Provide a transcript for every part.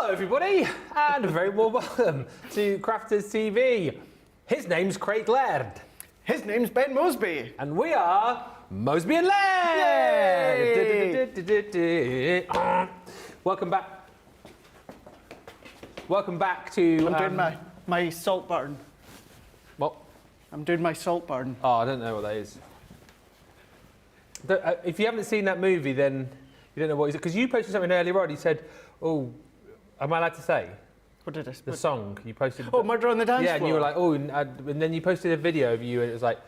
Hello everybody, and a very warm welcome to Crafters TV. His name's Craig Laird. His name's Ben Moseby. And we are Moseby and Laird! Welcome back. Welcome back to... I'm doing my salt burn. What? I'm doing my salt burn. Oh, I don't know what that is. If you haven't seen that movie, then you don't know what it is. Because you posted something earlier on, you said, oh, am I allowed to say? What did I? The song you posted. Oh, Murder on the Dance Floor. Yeah, and you were like, oh, and then you posted a video of you, and it was like,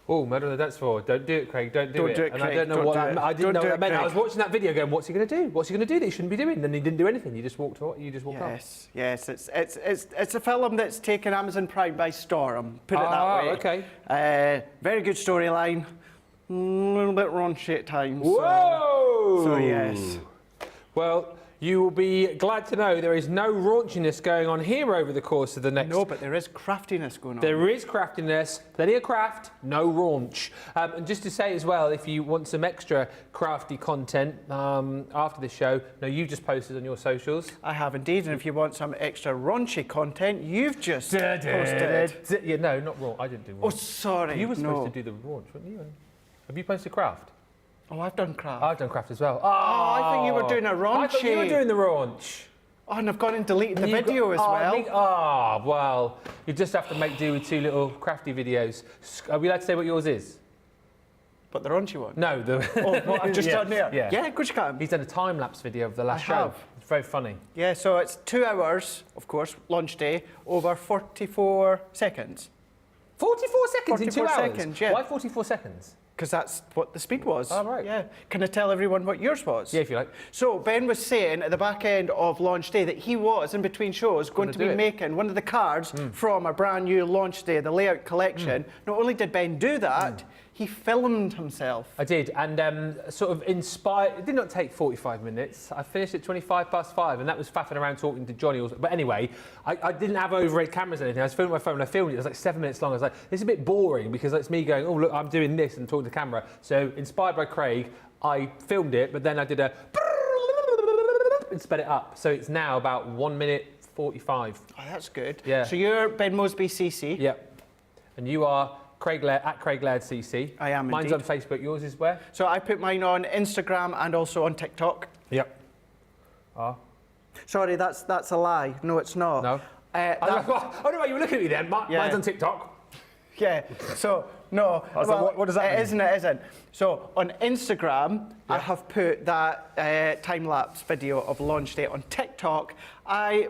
oh, Murder on the Dance Floor. Don't do it, Craig. Don't do it. And I don't know what that. I didn't know what that meant. I was watching that video, going, what's he going to do? What's he going to do that he shouldn't be doing? And then he didn't do anything. You just walked off. Yes, yes. It's a film that's taken Amazon Prime by storm. Put it that way. Okay. Very good storyline. A little bit raunchy at times. Whoa! So yes. Well, you will be glad to know there is no raunchiness going on here over the course of the next... No, but there is craftiness going on. There is craftiness, plenty of craft, no raunch. And just to say as well, if you want some extra crafty content after the show, no, you've just posted on your socials. I have indeed, and if you want some extra raunchy content, you've just posted. Yeah, no, not raunch. I didn't do raunch. Oh, sorry. You were supposed to do the raunch, weren't you? Have you posted craft? Oh, I've done craft. I've done craft as well. Oh, I think you were doing a raunchy. I thought you were doing the raunch. Oh, and I've gone and deleted the video as well. Well, you just have to make do with two little crafty videos. Are we allowed to say what yours is? But the raunchy one? No, what I've just done there? Yeah, of course you can. He's done a time-lapse video of the last show. It's very funny. Yeah, so it's 2 hours, of course, launch day, over 44 seconds. 44 seconds in 2 hours? Seconds, yeah. Why 44 seconds? Because that's what the speed was. Oh, right. Yeah. Can I tell everyone what yours was? Yeah, if you like. So Ben was saying at the back end of launch day that he was, in between shows, going to be making one of the cards from a brand new launch day, the layout collection. Not only did Ben do that, he filmed himself. I did, and sort of inspired. It did not take 45 minutes. I finished at 5:25, and that was faffing around talking to Johnny. But anyway, I didn't have overhead cameras or anything. I was filming my phone, and I filmed it. It was like 7 minutes long. I was like, this is a bit boring because it's me going, oh, look, I'm doing this and talking to the camera. So, inspired by Craig, I filmed it, but then I did a and sped it up. So it's now about 1 minute 45. Oh, that's good. Yeah. So you're Ben Moseby CC. Yep. And you are Craig Laird, at Craig Laird CC. I am Mine's indeed. on Facebook. Yours is where? So I put mine on Instagram and also on TikTok. Yep. Sorry, that's a lie. No, it's not. No. I don't know why you were looking at me then. Mine's on TikTok. Yeah. So no. What does that mean? It isn't. So on Instagram, I have put that time-lapse video of launch day. On TikTok, well,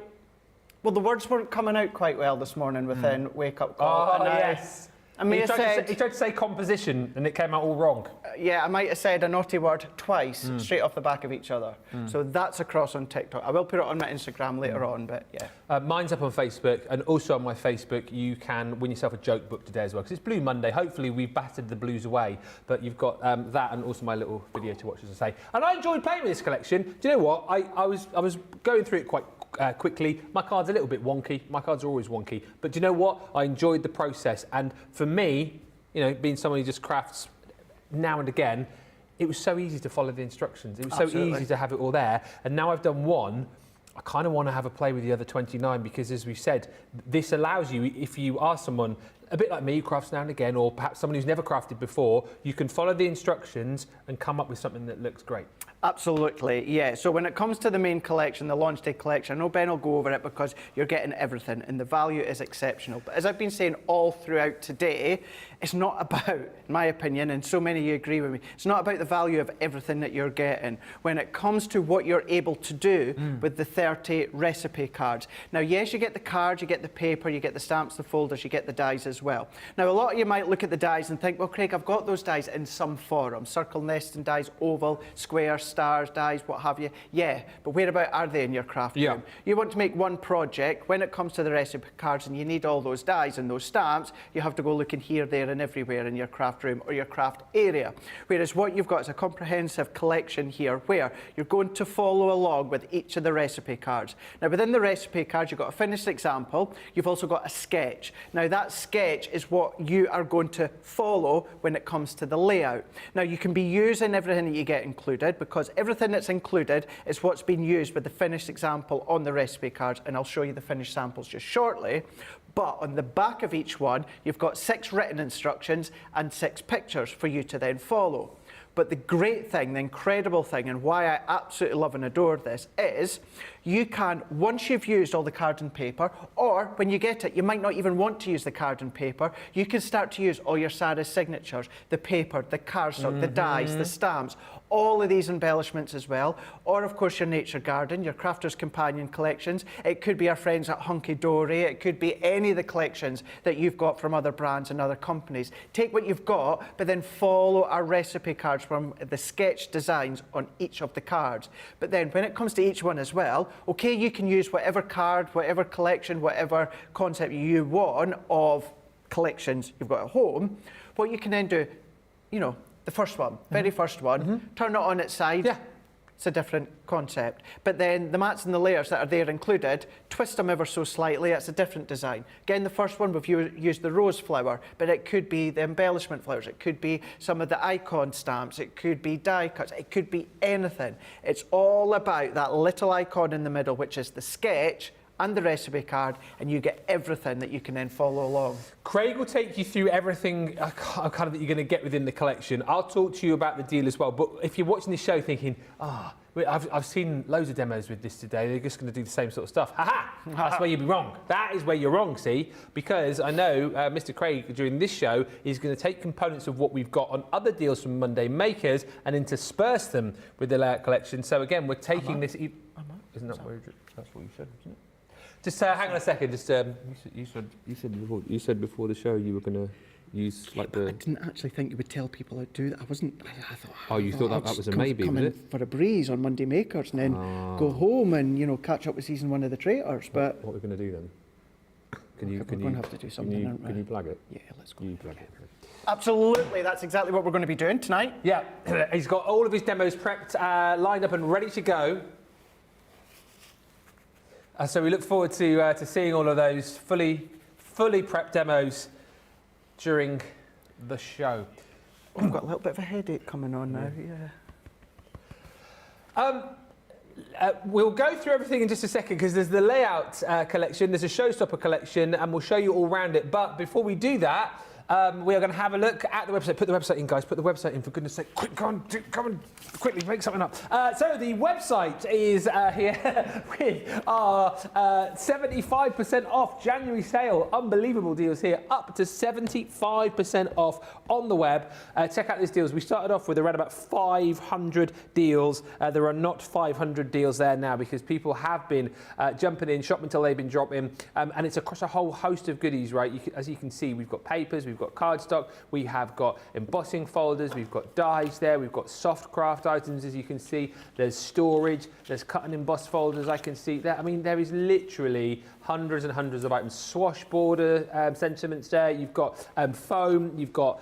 the words weren't coming out quite well this morning within Wake Up Call. Oh, yes. He tried to say composition and it came out all wrong. Yeah, I might have said a naughty word twice, straight off the back of each other. So that's across on TikTok. I will put it on my Instagram later on, but yeah. Mine's up on Facebook, and also on my Facebook, you can win yourself a joke book today as well, because it's Blue Monday. Hopefully we've battered the blues away, but you've got that and also my little video to watch, as I say. And I enjoyed playing with this collection. Do you know what? I was going through it quite quickly. My card's a little bit wonky. My cards are always wonky. But do you know what? I enjoyed the process. And for me, you know, being someone who just crafts now and again, it was so easy to follow the instructions. It was so easy to have it all there. And now I've done one, I kind of want to have a play with the other 29 because, as we said, this allows you, if you are someone a bit like me who crafts now and again, or perhaps someone who's never crafted before, you can follow the instructions and come up with something that looks great. Absolutely, yeah. So when it comes to the main collection, the launch day collection, I know Ben will go over it because you're getting everything and the value is exceptional. But as I've been saying all throughout today, it's not about, in my opinion, and so many of you agree with me, it's not about the value of everything that you're getting. When it comes to what you're able to do with the 30 recipe cards. Now, yes, you get the cards, you get the paper, you get the stamps, the folders, you get the dies as well. Now, a lot of you might look at the dies and think, well, Craig, I've got those dies in some form. Circle, nesting dies, oval, square, stars, dies, what have you. Yeah, but whereabout are they in your craft room? You want to make one project. When it comes to the recipe cards and you need all those dies and those stamps, you have to go looking here, there and everywhere in your craft room or your craft area. Whereas what you've got is a comprehensive collection here where you're going to follow along with each of the recipe cards. Now within the recipe cards, you've got a finished example. You've also got a sketch. Now that sketch is what you are going to follow when it comes to the layout. Now you can be using everything that you get included because because everything that's included is what's been used with the finished example on the recipe cards, and I'll show you the finished samples just shortly. But on the back of each one, you've got 6 written instructions and 6 pictures for you to then follow. But the great thing, the incredible thing, and why I absolutely love and adore this is you can, once you've used all the card and paper, or when you get it, you might not even want to use the card and paper, you can start to use all your Sarah's signatures, the paper, the cardstock, the dies, the stamps, all of these embellishments as well, or of course your nature garden, your crafter's companion collections. It could be our friends at Hunky Dory, it could be any of the collections that you've got from other brands and other companies. Take what you've got, but then follow our recipe cards from the sketch designs on each of the cards. But then when it comes to each one as well, okay, you can use whatever card, whatever collection, whatever concept you want of collections you've got at home. What you can then do, you know, the first one, very first one, turn it on its side. Yeah. It's a different concept. But then the mats and the layers that are there included, twist them ever so slightly, it's a different design. Again, the first one, we've used the rose flower, but it could be the embellishment flowers, it could be some of the icon stamps, it could be die cuts, it could be anything. It's all about that little icon in the middle, which is the sketch and the recipe card, and you get everything that you can then follow along. Craig will take you through everything kind of that you're going to get within the collection. I'll talk to you about the deal as well, but if you're watching this show thinking, I've seen loads of demos with this today, they're just going to do the same sort of stuff. That's where you'd be wrong. That is where you're wrong, see? Because I know Mr. Craig, during this show, is going to take components of what we've got on other deals from Monday Makers and intersperse them with the layout collection. So again, we're taking this... Isn't that where that's what you said, isn't it? Just hang on a second. Just you said before the show you were going to use like the. I didn't actually think you would tell people how to do that. I wasn't. I thought. Oh, you thought that was a maybe, was it? For a breeze on Monday Makers, and then go home and catch up with season 1 of the Traitors. But what are we going to do then? We're going to have to do something, aren't we? Can you plug it? Yeah, let's go. You plug it. Absolutely, that's exactly what we're going to be doing tonight. Yeah, he's got all of his demos prepped, lined up, and ready to go. So we look forward to seeing all of those fully prepped demos during the show. I've got a little bit of a headache coming on now, yeah. We'll go through everything in just a second because there's the layout collection, there's a showstopper collection, and we'll show you all around it. But before we do that, we are going to have a look at the website. Put the website in, guys. Put the website in, for goodness sake. Quick, come on, quickly, make something up. So the website is here with our 75% off January sale. Unbelievable deals here, up to 75% off on the web. Check out these deals. We started off with around about 500 deals. There are not 500 deals there now because people have been jumping in, shopping until they've been dropping, and it's across a whole host of goodies, right? As you can see, we've got papers, we've got cardstock, we have got embossing folders, we've got dies there, we've got soft craft items, as you can see. There's storage, there's cut and emboss folders, I can see that. I mean, there is literally hundreds and hundreds of items. Swash border sentiments there, you've got foam, you've got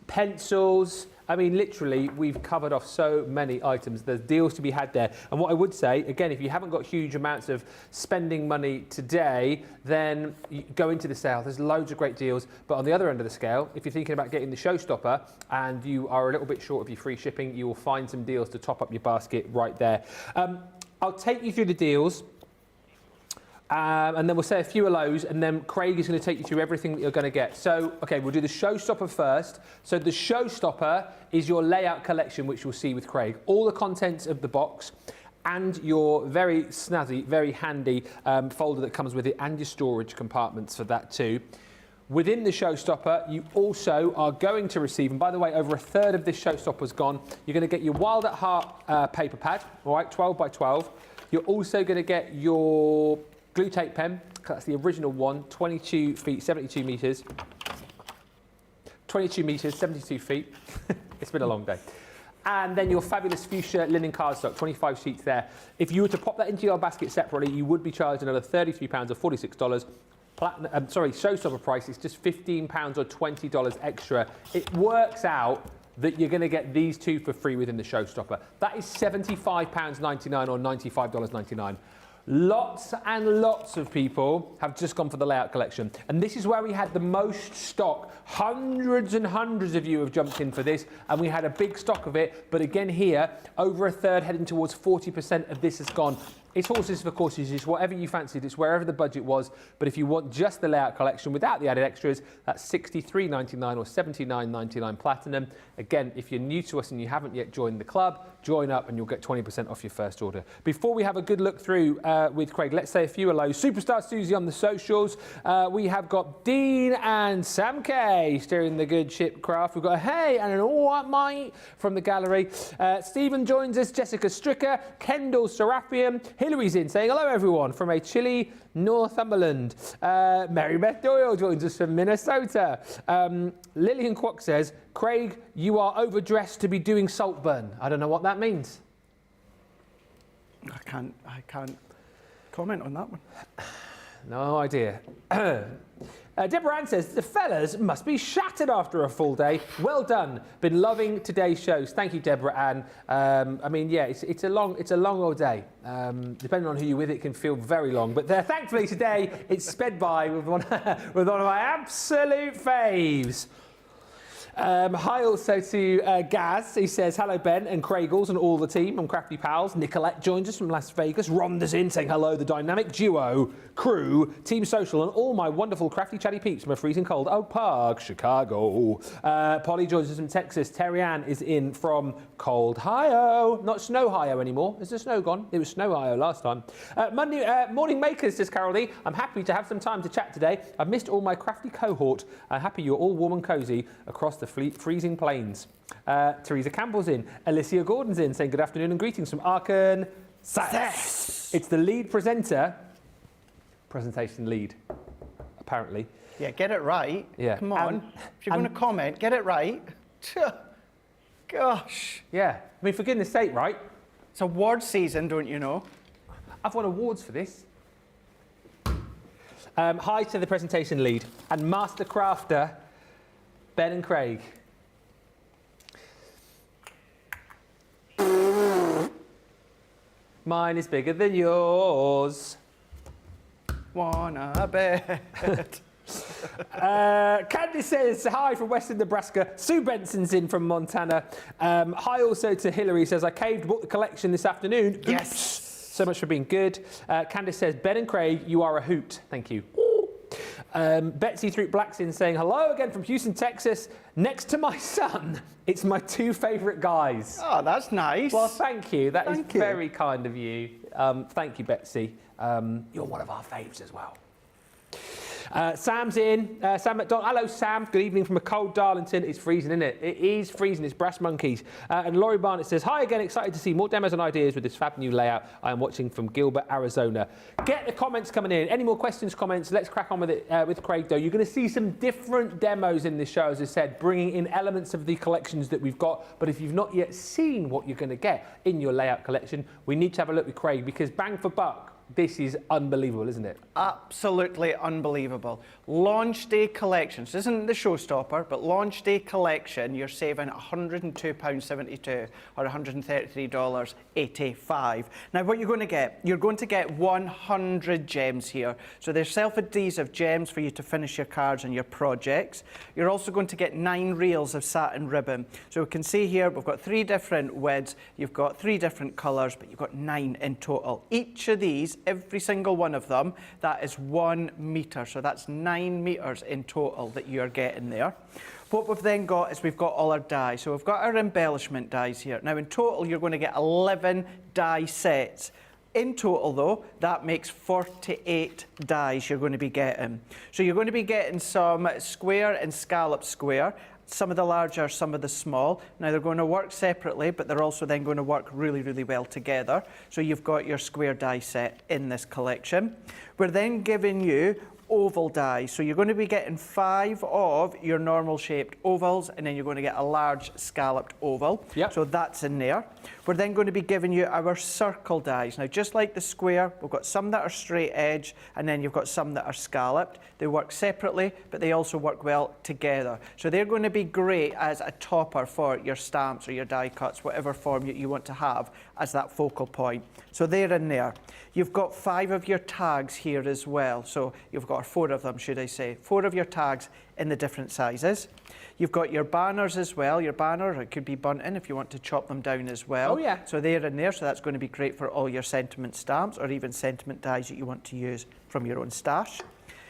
pencils. I mean, literally, we've covered off so many items. There's deals to be had there. And what I would say, again, if you haven't got huge amounts of spending money today, then you go into the sale. There's loads of great deals. But on the other end of the scale, if you're thinking about getting the showstopper and you are a little bit short of your free shipping, you will find some deals to top up your basket right there. I'll take you through the deals. And then we'll say a few hellos, and then Craig is going to take you through everything that you're going to get. So, okay, we'll do the showstopper first. So the showstopper is your layout collection, which you'll see with Craig. All the contents of the box and your very snazzy, very handy folder that comes with it, and your storage compartments for that too. Within the showstopper, you also are going to receive, and by the way, over a third of this showstopper's gone, you're going to get your Wild at Heart paper pad, all right, 12 by 12. You're also going to get your glue tape pen, that's the original one, 22 feet, 72 metres. 22 metres, 72 feet. It's been a long day. And then your fabulous fuchsia linen cardstock, 25 sheets there. If you were to pop that into your basket separately, you would be charged another £33 or $46. Showstopper price is just £15 or $20 extra. It works out that you're going to get these two for free within the showstopper. That is £75.99 or $95.99. Lots and lots of people have just gone for the layout collection. And this is where we had the most stock. Hundreds and hundreds of you have jumped in for this, and we had a big stock of it. But again here, over a third, heading towards 40% of this has gone. It's horses for courses, it's whatever you fancied, it's wherever the budget was. But if you want just the layout collection without the added extras, that's $63.99 or $79.99 platinum. Again, if you're new to us and you haven't yet joined the club, join up and you'll get 20% off your first order. Before we have a good look through with Craig, let's say a few hellos. Superstar Susie on the socials. We have got Dean and Sam K steering the good ship craft. We've got a hey and an all right mate from the gallery. Stephen joins us, Jessica Stricker, Kendall Serapium. Hillary's in saying hello everyone from a chilly Northumberland. Mary Beth Doyle joins us from Minnesota. Lillian Kwok says, Craig, you are overdressed to be doing Saltburn. I don't know what that means. I can't comment on that one. No idea. Deborah Ann says, the fellas must be shattered after a full day. Well done. Been loving today's shows. Thank you, Deborah Ann. I mean, yeah, it's a long old day. Depending on who you're with, it can feel very long. But thankfully today, it's sped by with one of my absolute faves. Hi also to Gaz. He says, hello Ben and Craigles and all the team. I'm Crafty Pals. Nicolette joins us from Las Vegas. Rhonda's in saying hello, the dynamic duo, crew, Team Social and all my wonderful crafty chatty peeps from a freezing cold Oak Park, Chicago. Polly joins us from Texas. Terry Ann is in from Cold Ohio. Not Snow Ohio anymore. Is the snow gone? It was Snow Ohio last time. Morning makers, says Carol Lee. I'm happy to have some time to chat today. I've missed all my crafty cohort. Happy you're all warm and cosy across the freezing plains. Teresa Campbell's in. Alicia Gordon's in saying good afternoon and greetings from Arkansas. It's the lead presenter. Presentation lead, apparently. Yeah, get it right. Yeah. Come on. If you're going to comment, get it right. Gosh. Yeah. I mean, for goodness sake, right? It's award season, don't you know? I've won awards for this. Hi to the presentation lead and master crafter, Ben and Craig. Mine is bigger than yours. Wanna bet. Candice says, hi from Western Nebraska. Sue Benson's in from Montana. Hi also to Hillary, says, I caved, bought the collection this afternoon. Yes. Oops. So much for being good. Candice says, Ben and Craig, you are a hoot. Thank you. Betsy Throop Black's in saying, hello again from Houston, Texas. Next to my son, it's my two favourite guys. Oh, that's nice. Well, thank you. That is Thank you. very kind of you. Thank you, Betsy. You're one of our faves as well. Sam's in. Sam McDonald. Hello, Sam. Good evening from a cold Darlington. It's freezing, isn't it? It is freezing. It's brass monkeys. And Laurie Barnett says, hi again. Excited to see more demos and ideas with this fab new layout. I am watching from Gilbert, Arizona. Get the comments coming in. Any more questions, comments? Let's crack on with it with Craig, though. You're going to see some different demos in this show, as I said, bringing in elements of the collections that we've got. But if you've not yet seen what you're going to get in your layout collection, we need to have a look with Craig, because bang for buck, this is unbelievable, isn't it? Absolutely unbelievable. Launch day collections. This isn't the showstopper, but launch day collection, you're saving £102.72 or $133.85. Now, what you're going to get? You're going to get 100 gems here. So there's self-adhesive gems for you to finish your cards and your projects. You're also going to get 9 reels of satin ribbon. So we can see here, we've got 3 different widths, you've got 3 different colours, but you've got 9 in total. Each of these, every single one of them, that is 1 metre. So that's 9 metres in total that you're getting there. What we've then got is we've got all our dies. So we've got our embellishment dies here. Now in total, you're going to get 11 die sets. In total though, that makes 48 dies you're going to be getting. So you're going to be getting some square and scallop square, some of the larger, some of the small. Now they're going to work separately, but they're also then going to work really, really well together. So you've got your square die set in this collection. We're then giving you oval dies. So you're going to be getting 5 of your normal shaped ovals, and then you're going to get a large scalloped oval. Yep. So that's in there. We're then going to be giving you our circle dies. Now, just like the square, we've got some that are straight edge, and then you've got some that are scalloped. They work separately, but they also work well together. So they're going to be great as a topper for your stamps or your die cuts, whatever form you want to have as that focal point. So they're in there. You've got 5 of your tags here as well. So you've got 4 of them, should I say. 4 of your tags in the different sizes. You've got your banners as well. Your banner, it could be bunting if you want to chop them down as well. Oh, yeah. So they're in there, so that's going to be great for all your sentiment stamps or even sentiment dies that you want to use from your own stash.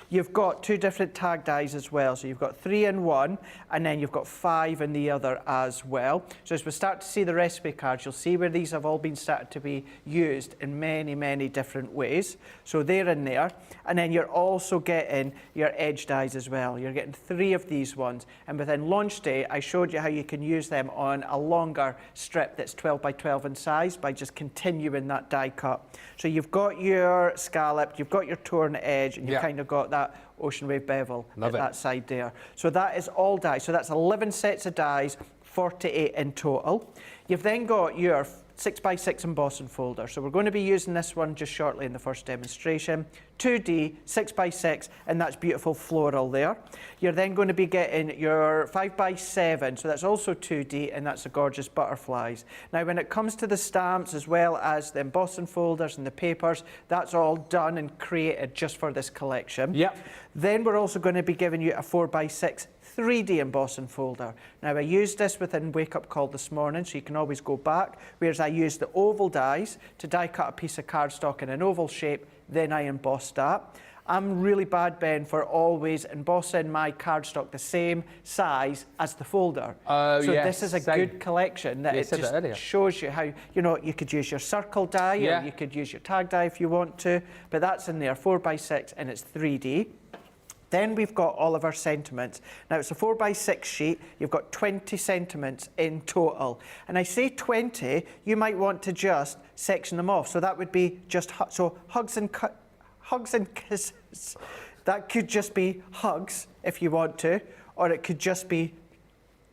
You've got 2 different tag dies as well. So you've got 3 in one, and then you've got 5 in the other as well. So as we start to see the recipe cards, you'll see where these have all been started to be used in many, many different ways. So they're in there. And then you're also getting your edge dies as well. You're getting 3 of these ones. And within launch day, I showed you how you can use them on a longer strip that's 12 by 12 in size by just continuing that die cut. So you've got your scalloped, you've got your torn edge, and you've kind of got that ocean wave bevel at that side there. So that is all dies. So that's 11 sets of dies, 48 in total. You've then got your 6x6 embossing folder. So we're going to be using this one just shortly in the first demonstration. 2D, 6x6, and that's beautiful floral there. You're then going to be getting your 5x7, so that's also 2D, and that's the gorgeous butterflies. Now, when it comes to the stamps as well as the embossing folders and the papers, that's all done and created just for this collection. Yep. Then we're also going to be giving you a 4x6 3D embossing folder. Now, I used this within Wake Up Call this morning, so you can always go back, whereas I used the oval dies to die cut a piece of cardstock in an oval shape, then I embossed that. I'm really bad, Ben, for always embossing my cardstock the same size as the folder. Oh, so yes, this is a good collection that it just shows you how, you know, you could use your circle die or you could use your tag die if you want to, but that's in there, 4x6, and it's 3D. Then we've got all of our sentiments. Now, it's a 4x6 sheet. You've got 20 sentiments in total. And I say 20, you might want to just section them off. So that would be just, so hugs and kisses. That could just be hugs if you want to, or it could just be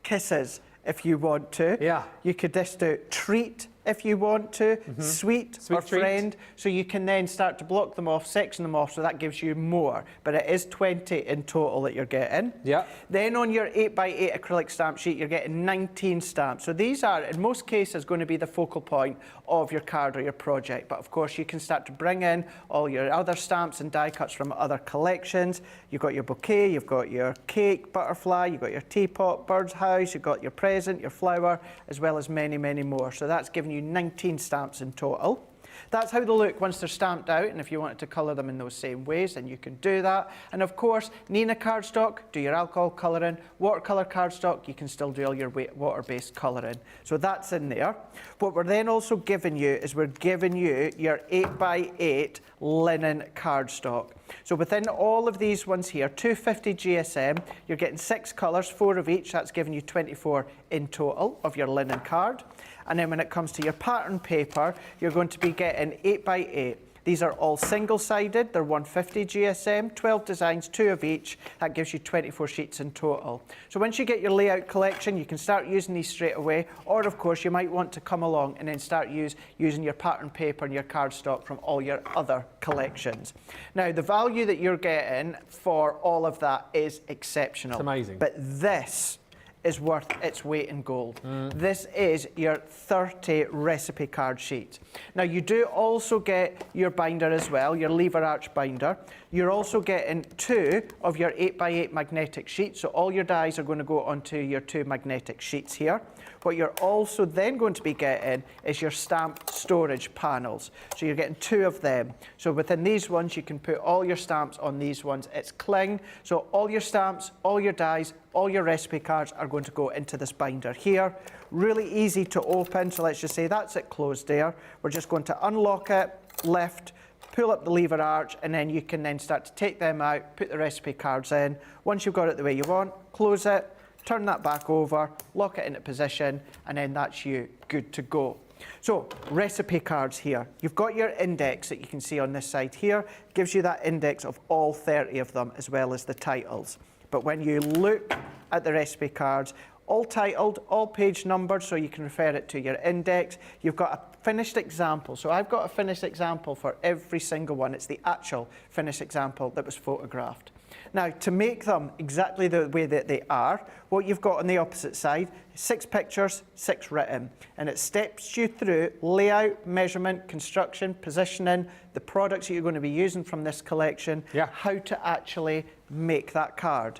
kisses if you want to. Yeah. You could just do treat if you want to, sweet or friend. So you can then start to block them off, section them off, so that gives you more. But it is 20 in total that you're getting. Yeah. Then on your 8x8 acrylic stamp sheet, you're getting 19 stamps. So these are, in most cases, going to be the focal point of your card or your project. But of course, you can start to bring in all your other stamps and die cuts from other collections. You've got your bouquet, you've got your cake, butterfly, you've got your teapot, bird's house, you've got your present, your flower, as well as many, many more. So that's giving you 19 stamps in total. That's how they look once they're stamped out, and if you wanted to colour them in those same ways, then you can do that. And of course, Nina cardstock, do your alcohol colouring. Watercolour cardstock, you can still do all your water-based colouring. So that's in there. What we're then also giving you is we're giving you your 8x8 linen cardstock. So within all of these ones here, 250 GSM, you're getting 6 colours, 4 of each. That's giving you 24 in total of your linen card. And then when it comes to your pattern paper, you're going to be getting 8x8. These are all single-sided. They're 150 GSM, 12 designs, 2 of each. That gives you 24 sheets in total. So once you get your layout collection, you can start using these straight away. Or, of course, you might want to come along and then start using your pattern paper and your cardstock from all your other collections. Now, the value that you're getting for all of that is exceptional. It's amazing. But this is worth its weight in gold. This is your 30 recipe card sheet. Now, you do also get your binder as well, your lever arch binder. You're also getting 2 of your 8x8 magnetic sheets, so all your dies are going to go onto your 2 magnetic sheets here. What you're also then going to be getting is your stamp storage panels. So you're getting 2 of them. So within these ones, you can put all your stamps on these ones. It's cling, so all your stamps, all your dies, all your recipe cards are going to go into this binder here. Really easy to open, so let's just say that's it closed there. We're just going to unlock it, lift, pull up the lever arch, and then you can then start to take them out, put the recipe cards in. Once you've got it the way you want, close it, turn that back over, lock it into position, and then that's you good to go. So, recipe cards here. You've got your index that you can see on this side here. It gives you that index of all 30 of them, as well as the titles. But when you look at the recipe cards, all titled, all page numbered, so you can refer it to your index. You've got a finished example. So I've got a finished example for every single one. It's the actual finished example that was photographed. Now, to make them exactly the way that they are, what you've got on the opposite side, 6 pictures, 6 written. And it steps you through layout, measurement, construction, positioning, the products that you're going to be using from this collection, how to actually make that card.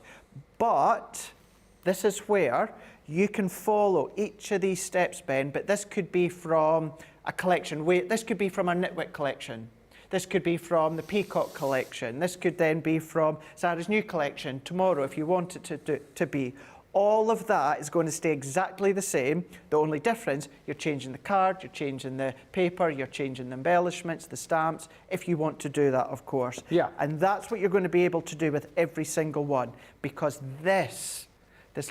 But this is where you can follow each of these steps, Ben, but this could be from a collection. This could be from our Knitwick collection. This could be from the Peacock collection. This could then be from Sarah's new collection tomorrow if you want it to be. All of that is going to stay exactly the same. The only difference, you're changing the card, you're changing the paper, you're changing the embellishments, the stamps, if you want to do that, of course. And that's what you're going to be able to do with every single one, because this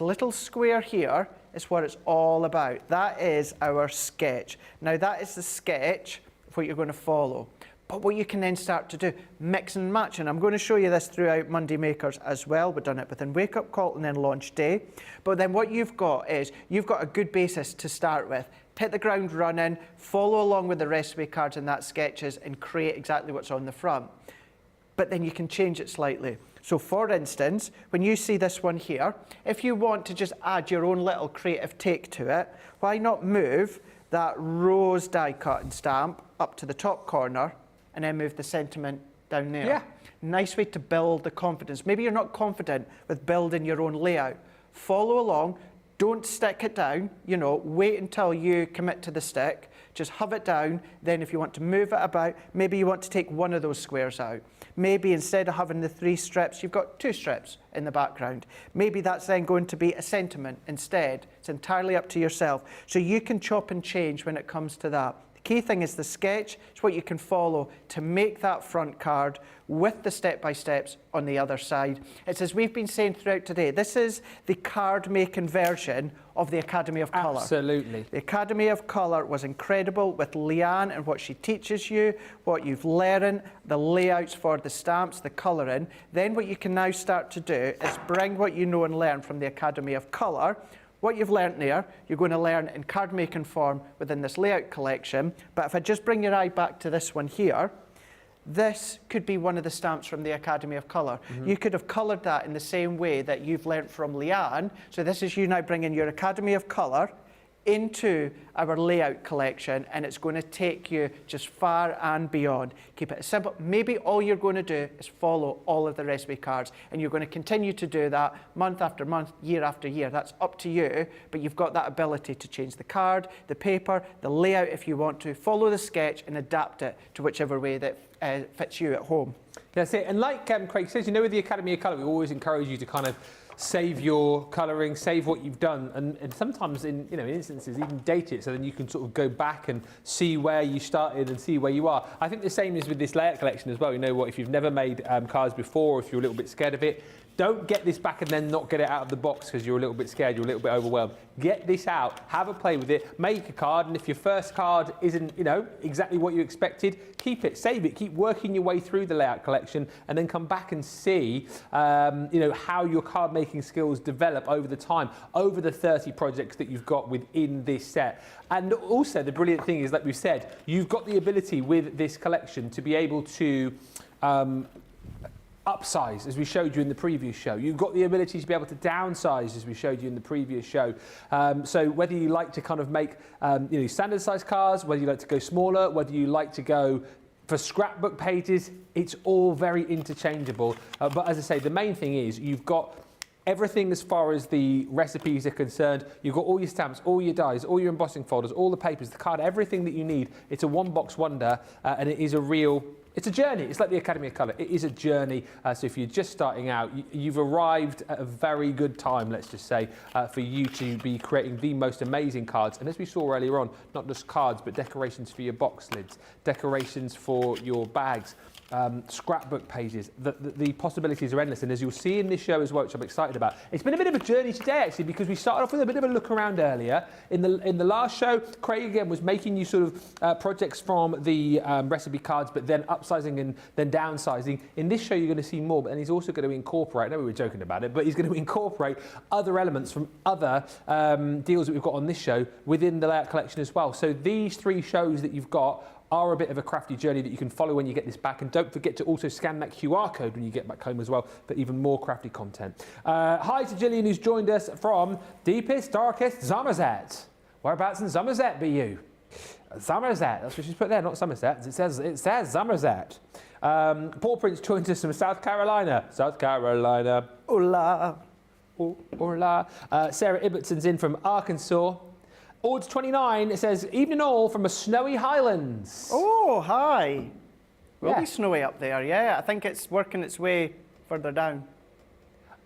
little square here is what it's all about. That is our sketch. Now, that is the sketch of what you're going to follow. But what you can then start to do, mix and match. And I'm going to show you this throughout Monday Makers as well. We've done it within Wake Up Call and then Launch Day. But then what you've got is, you've got a good basis to start with. Hit the ground running, follow along with the recipe cards and that sketches and create exactly what's on the front. But then you can change it slightly. So for instance, when you see this one here, if you want to just add your own little creative take to it, why not move that rose die cut and stamp up to the top corner and then move the sentiment down there? Nice way to build the confidence. Maybe you're not confident with building your own layout. Follow along, don't stick it down, wait until you commit to the stick. Just have it down. Then if you want to move it about, maybe you want to take one of those squares out. Maybe instead of having the 3 strips, you've got 2 strips in the background. Maybe that's then going to be a sentiment instead. It's entirely up to yourself. So you can chop and change when it comes to that. The key thing is the sketch. It's what you can follow to make that front card with the step-by-steps on the other side. It's as we've been saying throughout today, this is the card-making version of the Academy of Colour. Absolutely. The Academy of Colour was incredible with Leanne and what she teaches you, what you've learned, the layouts for the stamps, the colouring. Then what you can now start to do is bring what you know and learn from the Academy of Colour. What you've learnt there, you're going to learn in card making form within this layout collection. But if I just bring your eye back to this one here, this could be one of the stamps from the Academy of Colour. You could have coloured that in the same way that you've learnt from Leanne. So this is you now bringing your Academy of Colour into our layout collection, and it's going to take you just far and beyond. Keep it simple. Maybe all you're going to do is follow all of the recipe cards, and you're going to continue to do that month after month, year after year. That's up to you, but you've got that ability to change the card, the paper, the layout if you want to, follow the sketch and adapt it to whichever way that fits you at home. That's it. And like Craig says, with the Academy of Colour, we always encourage you to kind of save your colouring, save what you've done, and sometimes in instances even date it, so then you can sort of go back and see where you started and see where you are. I think the same is with this layout collection as well. If you've never made cards before, or if you're a little bit scared of it, don't get this back and then not get it out of the box because you're a little bit scared, you're a little bit overwhelmed. Get this out, have a play with it, make a card, and if your first card isn't, exactly what you expected, keep it, save it, keep working your way through the layout collection, and then come back and see, how your card making skills develop over the time, over the 30 projects that you've got within this set. And also the brilliant thing is, like we've said, you've got the ability with this collection to be able to upsize, as we showed you in the previous show. You've got the ability to be able to downsize, as we showed you in the previous show. So whether you like to kind of make standard size cards, whether you like to go smaller, whether you like to go for scrapbook pages, it's all very interchangeable. But as I say, the main thing is you've got everything as far as the recipes are concerned. You've got all your stamps, all your dies, all your embossing folders, all the papers, the card, everything that you need. It's a one-box wonder, and it is a real It's a journey. It's like the Academy of Colour. It is a journey. So if you're just starting out, you've arrived at a very good time, let's just say, for you to be creating the most amazing cards. And as we saw earlier on, not just cards, but decorations for your box lids, decorations for your bags, scrapbook pages. The possibilities are endless, and as you'll see in this show as well, which I'm excited about, it's been a bit of a journey today actually, because we started off with a bit of a look around earlier. In the last show, Craig again was making you sort of projects from the recipe cards, but then upsizing and then downsizing. In this show, you're going to see more, but then he's also going to incorporate, I know we were joking about it, but he's going to incorporate other elements from other deals that we've got on this show within the layout collection as well. So these 3 shows that you've got are a bit of a crafty journey that you can follow when you get this back, and don't forget to also scan that QR code when you get back home as well for even more crafty content. Hi to Gillian, who's joined us from deepest, darkest Somerset. Whereabouts in Somerset be you? Somerset, that's what she's put there, not Somerset. It says Somerset. Paul Prince joined us from South Carolina. South Carolina. Hola. Hola. Sarah Ibbetson's in from Arkansas. Ords 29, it says, evening all from a snowy Highlands. Oh, hi. Will Yeah. be snowy up there, yeah. I think it's working its way further down.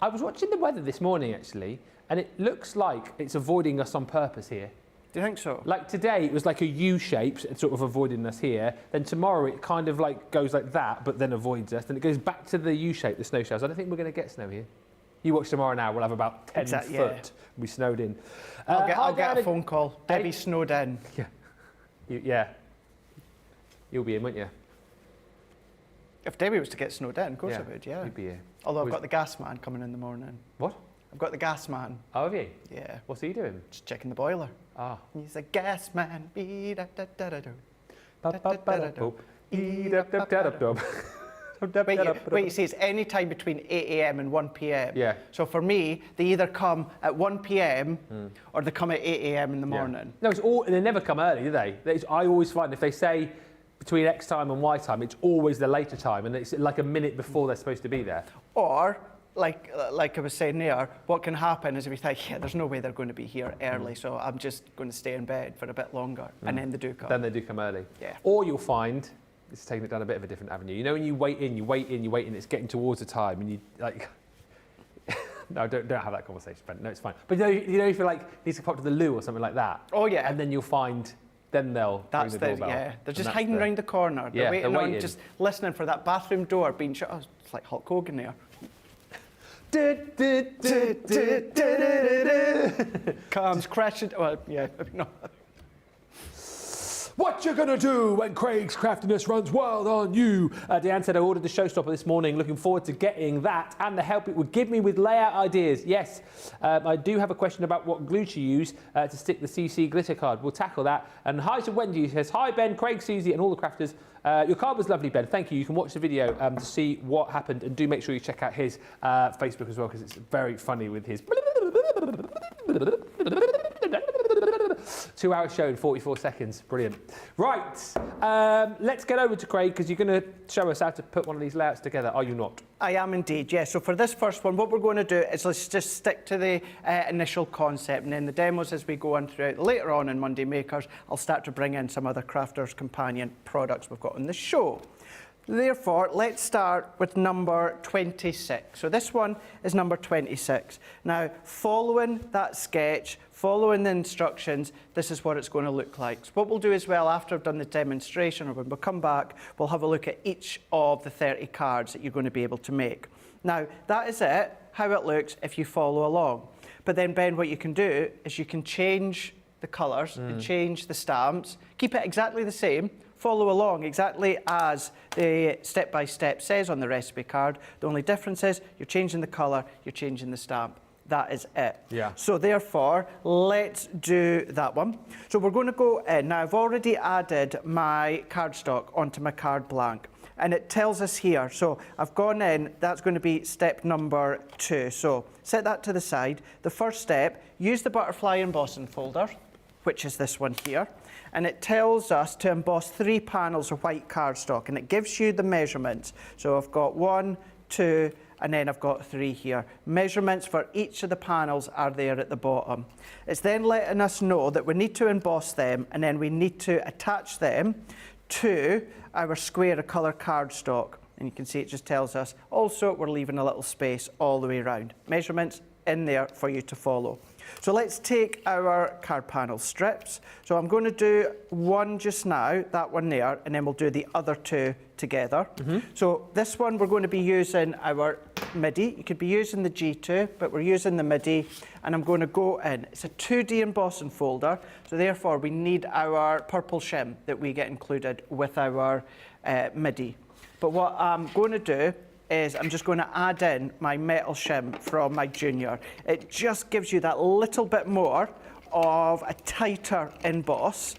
I was watching the weather this morning actually, and it looks like it's avoiding us on purpose here. Do you think so? Like today, it was like a U shape, sort of avoiding us here. Then tomorrow, it kind of like goes like that, but then avoids us. Then it goes back to the U shape, the snow showers. I don't think we're going to get snow here. You watch tomorrow now, we'll have about 10 foot. Yeah. We snowed in. I'll get a phone call. Debbie snowed in. Yeah. Yeah. You'll be in, won't you? If Debbie was to get snowed in, of course Yeah, I would, yeah. You'd be here. Although I've got the gas man coming in the morning. What? I've got the gas man. Oh, have you? Yeah. What's he doing? Just checking the boiler. Ah. He's a gas man. Be-da-da-da-da-do. Wait, you see, it's any time between 8 a.m. and 1 p.m. Yeah. So for me, they either come at 1 p.m. or they come at 8 a.m. in the Yeah. morning. No, they never come early, do they? I always find if they say between X time and Y time, it's always the later time, and it's like a minute before they're supposed to be there. Or, like I was saying there, what can happen is if you think, yeah, there's no way they're going to be here early, so I'm just going to stay in bed for a bit longer, and then they do come. Then they do come early. Yeah. Or you'll find, it's taking it down a bit of a different avenue. You know when you wait in, it's getting towards the time, and you like, no, don't have that conversation, Ben. No, it's fine. But you know if you're like, needs to pop to the loo or something like that. Oh, yeah. And then you'll find, then they'll ring the doorbell. Yeah, they're just And hiding around the corner. Yeah, They're they're on, waiting. just listening for that bathroom door being shut. Oh, it's like Hulk Hogan there. Comes crashing. Well, yeah, no. What you gonna do when Craig's craftiness runs wild on you? Deanne said I ordered the showstopper this morning. Looking forward to getting that and the help it would give me with layout ideas. Yes, I do have a question about what glue to use to stick the CC glitter card. We'll tackle that. And hi to Wendy, who says, hi Ben, Craig, Susie and all the crafters. Your card was lovely, Ben. Thank you. You can watch the video to see what happened, and do make sure you check out his Facebook as well, because it's very funny with his 2-hour show in 44 seconds. Brilliant. Right, let's get over to Craig, because you're going to show us how to put one of these layouts together, are you not? I am indeed, yes. So for this first one, what we're going to do is let's just stick to the initial concept, and then the demos as we go on throughout. Later on in Monday Makers, I'll start to bring in some other Crafters Companion products we've got on the show. Therefore, let's start with number 26. So this one is number 26. Now, following that sketch, following the instructions, this is what it's going to look like. So what we'll do as well, after I've done the demonstration, or when we come back, we'll have a look at each of the 30 cards that you're going to be able to make. Now, that is it, how it looks if you follow along. But then, Ben, what you can do is you can change the colours and change the stamps, keep it exactly the same, follow along exactly as the step-by-step says on the recipe card. The only difference is you're changing the colour, you're changing the stamp. That is it. Yeah. So therefore, let's do that one. So we're going to go in. Now, I've already added my cardstock onto my card blank, and it tells us here. So I've gone in, that's going to be step number 2. So set that to the side. The first step, use the butterfly embossing folder, which is this one here. And it tells us to emboss 3 panels of white cardstock, and it gives you the measurements. So I've got 1, 2, and then I've got 3 here. Measurements for each of the panels are there at the bottom. It's then letting us know that we need to emboss them, and then we need to attach them to our square of colour cardstock. And you can see it just tells us. Also, we're leaving a little space all the way around. Measurements in there for you to follow. So let's take our card panel strips. So I'm going to do one just now, that one there, and then we'll do the other two together. So this one we're going to be using our midi. You could be using the G2, but we're using the midi, and I'm going to go in. It's a 2D embossing folder, so therefore we need our purple shim that we get included with our midi. But what I'm going to do is I'm just going to add in my metal shim from my junior. It just gives you that little bit more of a tighter emboss.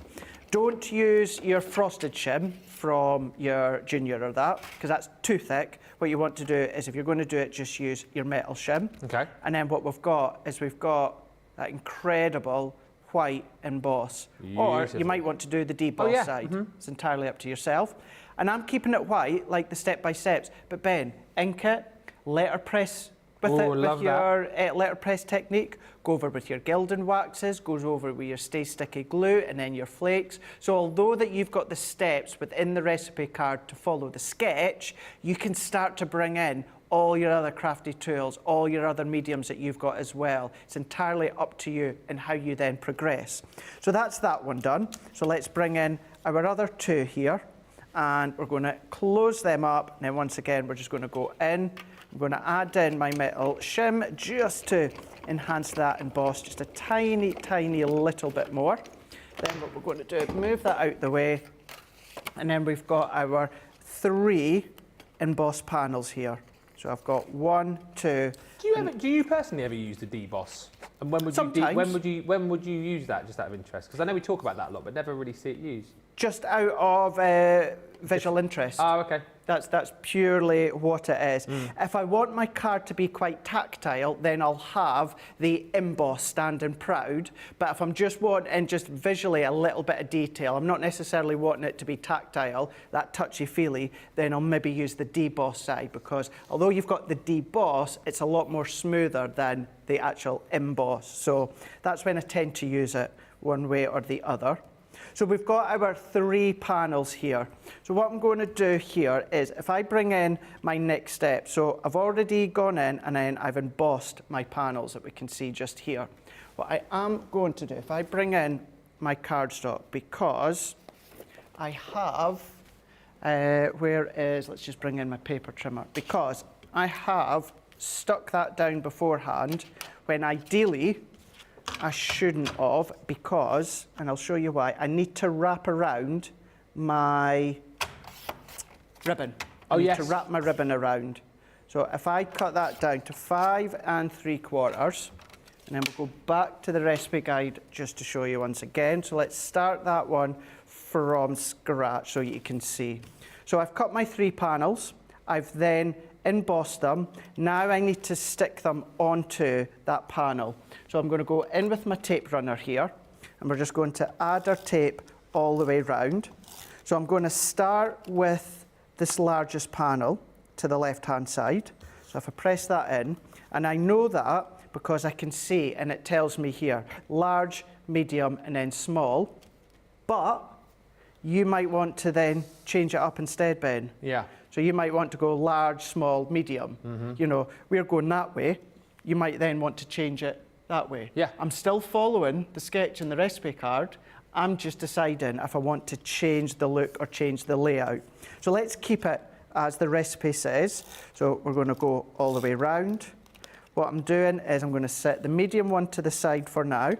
Don't use your frosted shim from your junior or that, because that's too thick. What you want to do is, if you're going to do it, just use your metal shim. Okay. And then what we've got is we've got that incredible white emboss. Or you might want to do the deboss side. It's entirely up to yourself. And I'm keeping it white, like the step-by-steps. But Ben, ink it, letterpress with it, with your letterpress technique. Go over with your gilding waxes, goes over with your stay sticky glue, and then your flakes. So although that you've got the steps within the recipe card to follow the sketch, you can start to bring in all your other crafty tools, all your other mediums that you've got as well. It's entirely up to you and how you then progress. So that's that one done. So let's bring in our other two here, and we're going to close them up. And then once again, we're just going to go in. I'm going to add in my metal shim just to enhance that emboss just a tiny, tiny little bit more. Then what we're going to do is move that out the way. And then we've got our 3 emboss panels here. So I've got 1, 2. Do you personally ever use the deboss? And when would Sometimes. when would you use that, just out of interest? Because I know we talk about that a lot, but never really see it used. Just out of visual interest. Oh, okay. That's purely what it is. If I want my card to be quite tactile, then I'll have the emboss standing proud. But if I'm just wanting just visually a little bit of detail, I'm not necessarily wanting it to be tactile, that touchy-feely, then I'll maybe use the deboss side, because although you've got the deboss, it's a lot more smoother than the actual emboss. So that's when I tend to use it one way or the other. So we've got our 3 panels here. So what I'm going to do here is, if I bring in my next step, so I've already gone in and then I've embossed my panels that we can see just here. What I am going to do, if I bring in my cardstock, because I have, let's just bring in my paper trimmer, because I have stuck that down beforehand when ideally I shouldn't have, because, and I'll show you why, I need to wrap around my ribbon. I need to wrap my ribbon around. So if I cut that down to 5 3/4, and then we'll go back to the recipe guide just to show you once again. So let's start that one from scratch so you can see. So I've cut my 3 panels. I've then embossed them. Now I need to stick them onto that panel. So I'm going to go in with my tape runner here, and we're just going to add our tape all the way round. So I'm going to start with this largest panel to the left-hand side. So if I press that in, and I know that because I can see, and it tells me here, large, medium, and then small. But you might want to then change it up instead, Ben. Yeah. So you might want to go large, small, medium. You know, we're going that way. You might then want to change it that way. Yeah. I'm still following the sketch in the recipe card. I'm just deciding if I want to change the look or change the layout. So let's keep it as the recipe says. So we're going to go all the way around. What I'm doing is I'm going to set the medium one to the side for now,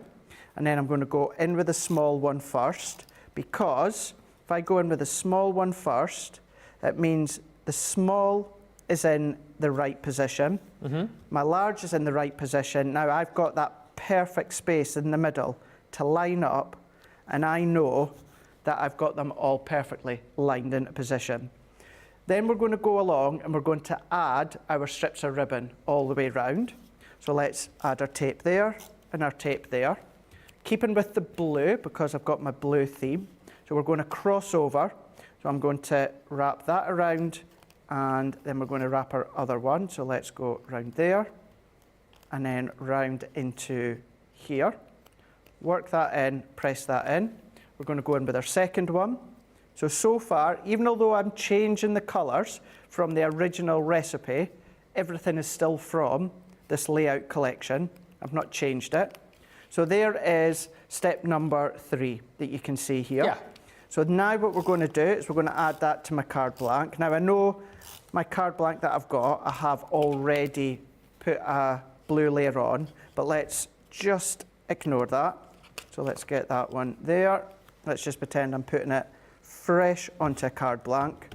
and then I'm going to go in with the small one first, because if I go in with the small one first, it means the small is in the right position. My large is in the right position. Now I've got that perfect space in the middle to line up, and I know that I've got them all perfectly lined into position. Then we're going to go along and we're going to add our strips of ribbon all the way round. So let's add our tape there and our tape there. Keeping with the blue, because I've got my blue theme. So we're going to cross over. So I'm going to wrap that around, and then we're going to wrap our other one. So let's go round there and then round into here. Work that in, press that in. We're going to go in with our second one. So far, even although I'm changing the colours from the original recipe, everything is still from this layout collection. I've not changed it. So there is step number 3 that you can see here. Yeah. So now what we're going to do is we're going to add that to my card blank. Now I know my card blank that I've got, I have already put a blue layer on, but let's just ignore that. So let's get that one there. Let's just pretend I'm putting it fresh onto a card blank.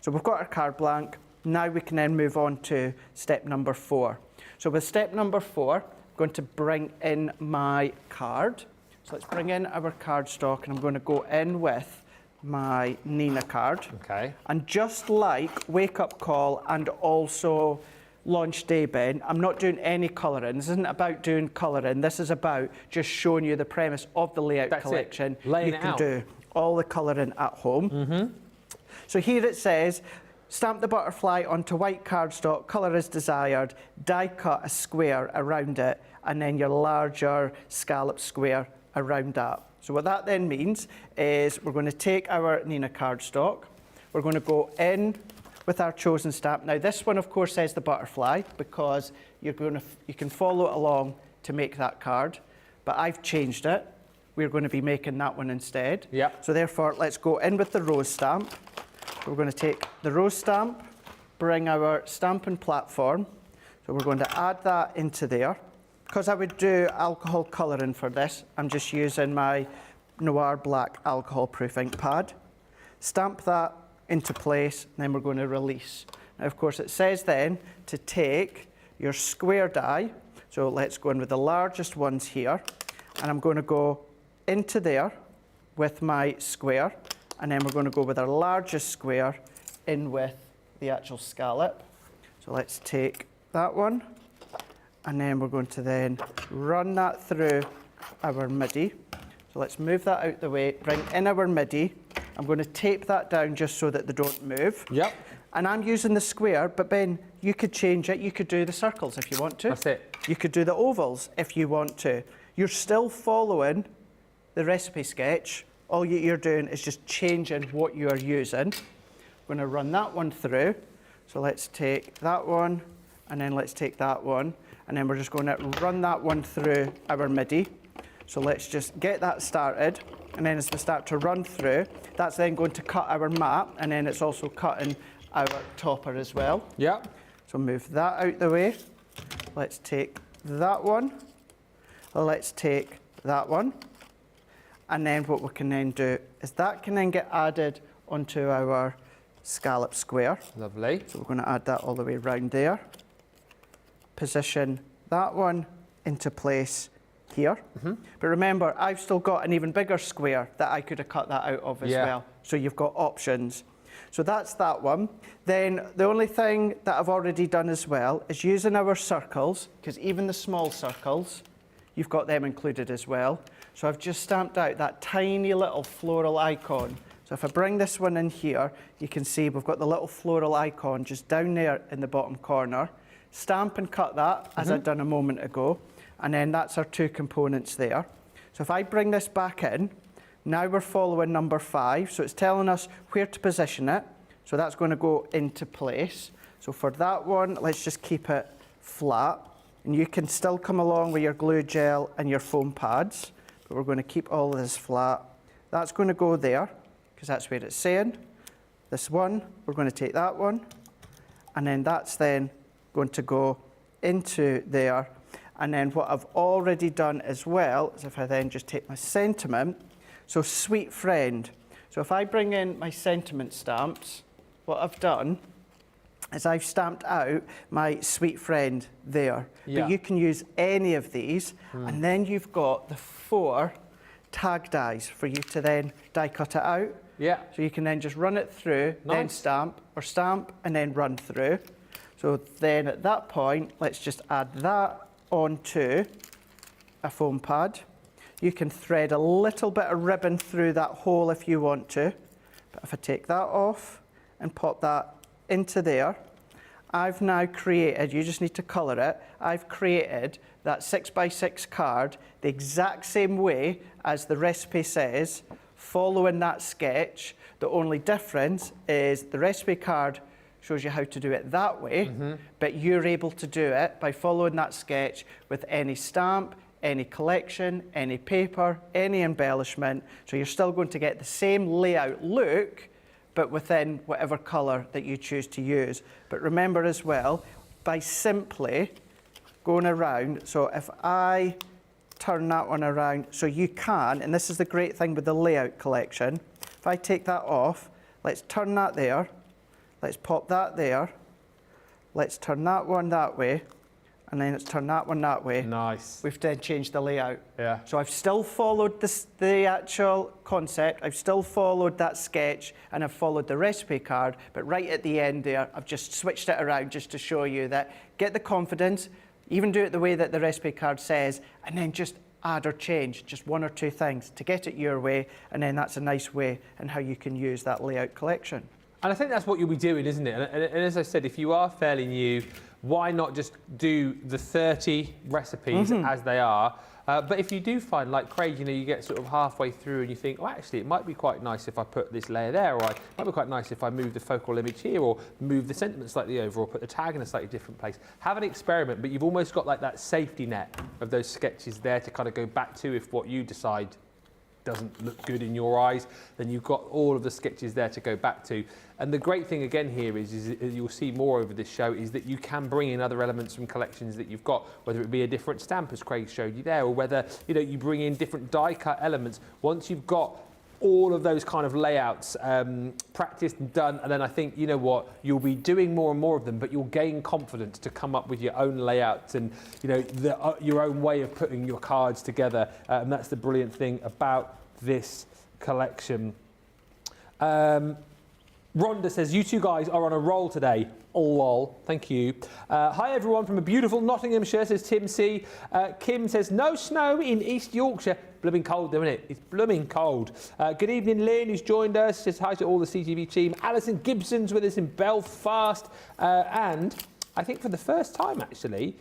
So we've got our card blank. Now we can then move on to step number 4. So with step number 4, I'm going to bring in my card. So let's bring in our cardstock, and I'm going to go in with my Nina card. Okay. And just like Wake Up Call and also Launch Day, Ben, I'm not doing any colouring. This isn't about doing colouring. This is about just showing you the premise of the layout collection. Laying you it can out. do all the colouring at home. So here it says, stamp the butterfly onto white cardstock, colour as desired, die cut a square around it, and then your larger scallop square around that. So what that then means is we're going to take our Nina cardstock, we're going to go in with our chosen stamp. Now this one of course says the butterfly because you can follow it along to make that card, but I've changed it. We're going to be making that one instead. Yep. So therefore let's go in with the rose stamp. We're going to take the rose stamp, bring our stamping platform. So we're going to add that into there. Because I would do alcohol colouring for this, I'm just using my Noir Black alcohol proof ink pad. Stamp that into place, and then we're going to release. Now of course it says then to take your square die, so let's go in with the largest ones here, and I'm going to go into there with my square, and then we're going to go with our largest square in with the actual scallop. So let's take that one, and then we're going to then run that through our midi. So let's move that out the way, bring in our midi. I'm going to tape that down just so that they don't move. Yep. And I'm using the square, but Ben, you could change it. You could do the circles if you want to. That's it. You could do the ovals if you want to. You're still following the recipe sketch. All you're doing is just changing what you are using. I'm going to run that one through. So let's take that one, and then let's take that one. And then we're just going to run that one through our midi. So let's just get that started. And then as we start to run through, that's then going to cut our mat, and then it's also cutting our topper as well. Yep. So move that out the way. Let's take that one. Let's take that one. And then what we can then do is that can then get added onto our scallop square. Lovely. So we're going to add that all the way around there. Position that one into place here. But remember, I've still got an even bigger square that I could have cut that out of as well. So you've got options. So that's that one. Then the only thing that I've already done as well is using our circles, because even the small circles, you've got them included as well. So I've just stamped out that tiny little floral icon. So if I bring this one in here, you can see we've got the little floral icon just down there in the bottom corner. Stamp and cut that, as I'd done a moment ago. And then that's our 2 components there. So if I bring this back in, now we're following number 5. So it's telling us where to position it. So that's going to go into place. So for that one, let's just keep it flat. And you can still come along with your glue gel and your foam pads. But we're going to keep all of this flat. That's going to go there, because that's where it's saying. This one, we're going to take that one. And then that's then going to go into there. And then what I've already done as well is if I then just take my sentiment, so sweet friend. So if I bring in my sentiment stamps, what I've done is I've stamped out my sweet friend there. Yeah. But you can use any of these, and then you've got the 4 tag dies for you to then die cut it out. Yeah. So you can then just run it through, then stamp, and then run through. So then at that point, let's just add that onto a foam pad. You can thread a little bit of ribbon through that hole if you want to. But if I take that off and pop that into there, I've now created, you just need to colour it, I've created that 6x6 card the exact same way as the recipe says following that sketch. The only difference is the recipe card shows you how to do it that way, but you're able to do it by following that sketch with any stamp, any collection, any paper, any embellishment. So you're still going to get the same layout look, but within whatever colour that you choose to use. But remember as well, by simply going around, so if I turn that one around, so you can, and this is the great thing with the layout collection, if I take that off, let's turn that there, let's pop that there, let's turn that one that way, and then let's turn that one that way. Nice. We've then changed the layout. Yeah. So I've still followed the actual concept, I've still followed that sketch, and I've followed the recipe card, but right at the end there, I've just switched it around just to show you that get the confidence, even do it the way that the recipe card says, and then just add or change just one or two things to get it your way, and then that's a nice way and how you can use that layout collection. And I think that's what you'll be doing, isn't it? And as I said, if you are fairly new, why not just do the 30 recipes as they are? But if you do find, like Craig, you know, you get sort of halfway through and you think, oh, actually, it might be quite nice if I put this layer there, or it might be quite nice if I move the focal image here, or move the sentiment slightly over, or put the tag in a slightly different place. Have an experiment, but you've almost got like that safety net of those sketches there to kind of go back to if what you decide doesn't look good in your eyes, then you've got all of the sketches there to go back to. And the great thing again here is you'll see more over this show, is that you can bring in other elements from collections that you've got, whether it be a different stamp as Craig showed you there, or whether you bring in different die cut elements. Once you've got all of those kind of layouts practiced and done, and then I think, you know what, you'll be doing more and more of them, but you'll gain confidence to come up with your own layouts and your own way of putting your cards together, and that's the brilliant thing about this collection. Rhonda says, you two guys are on a roll today. Lol, thank you. Hi everyone from a beautiful Nottinghamshire, says Tim C. Kim says, no snow in East Yorkshire. Blooming cold, isn't it? It's blooming cold. Good evening, Lynn, who's joined us. Says hi to all the CTV team. Alison Gibson's with us in Belfast. And I think for the first time, actually,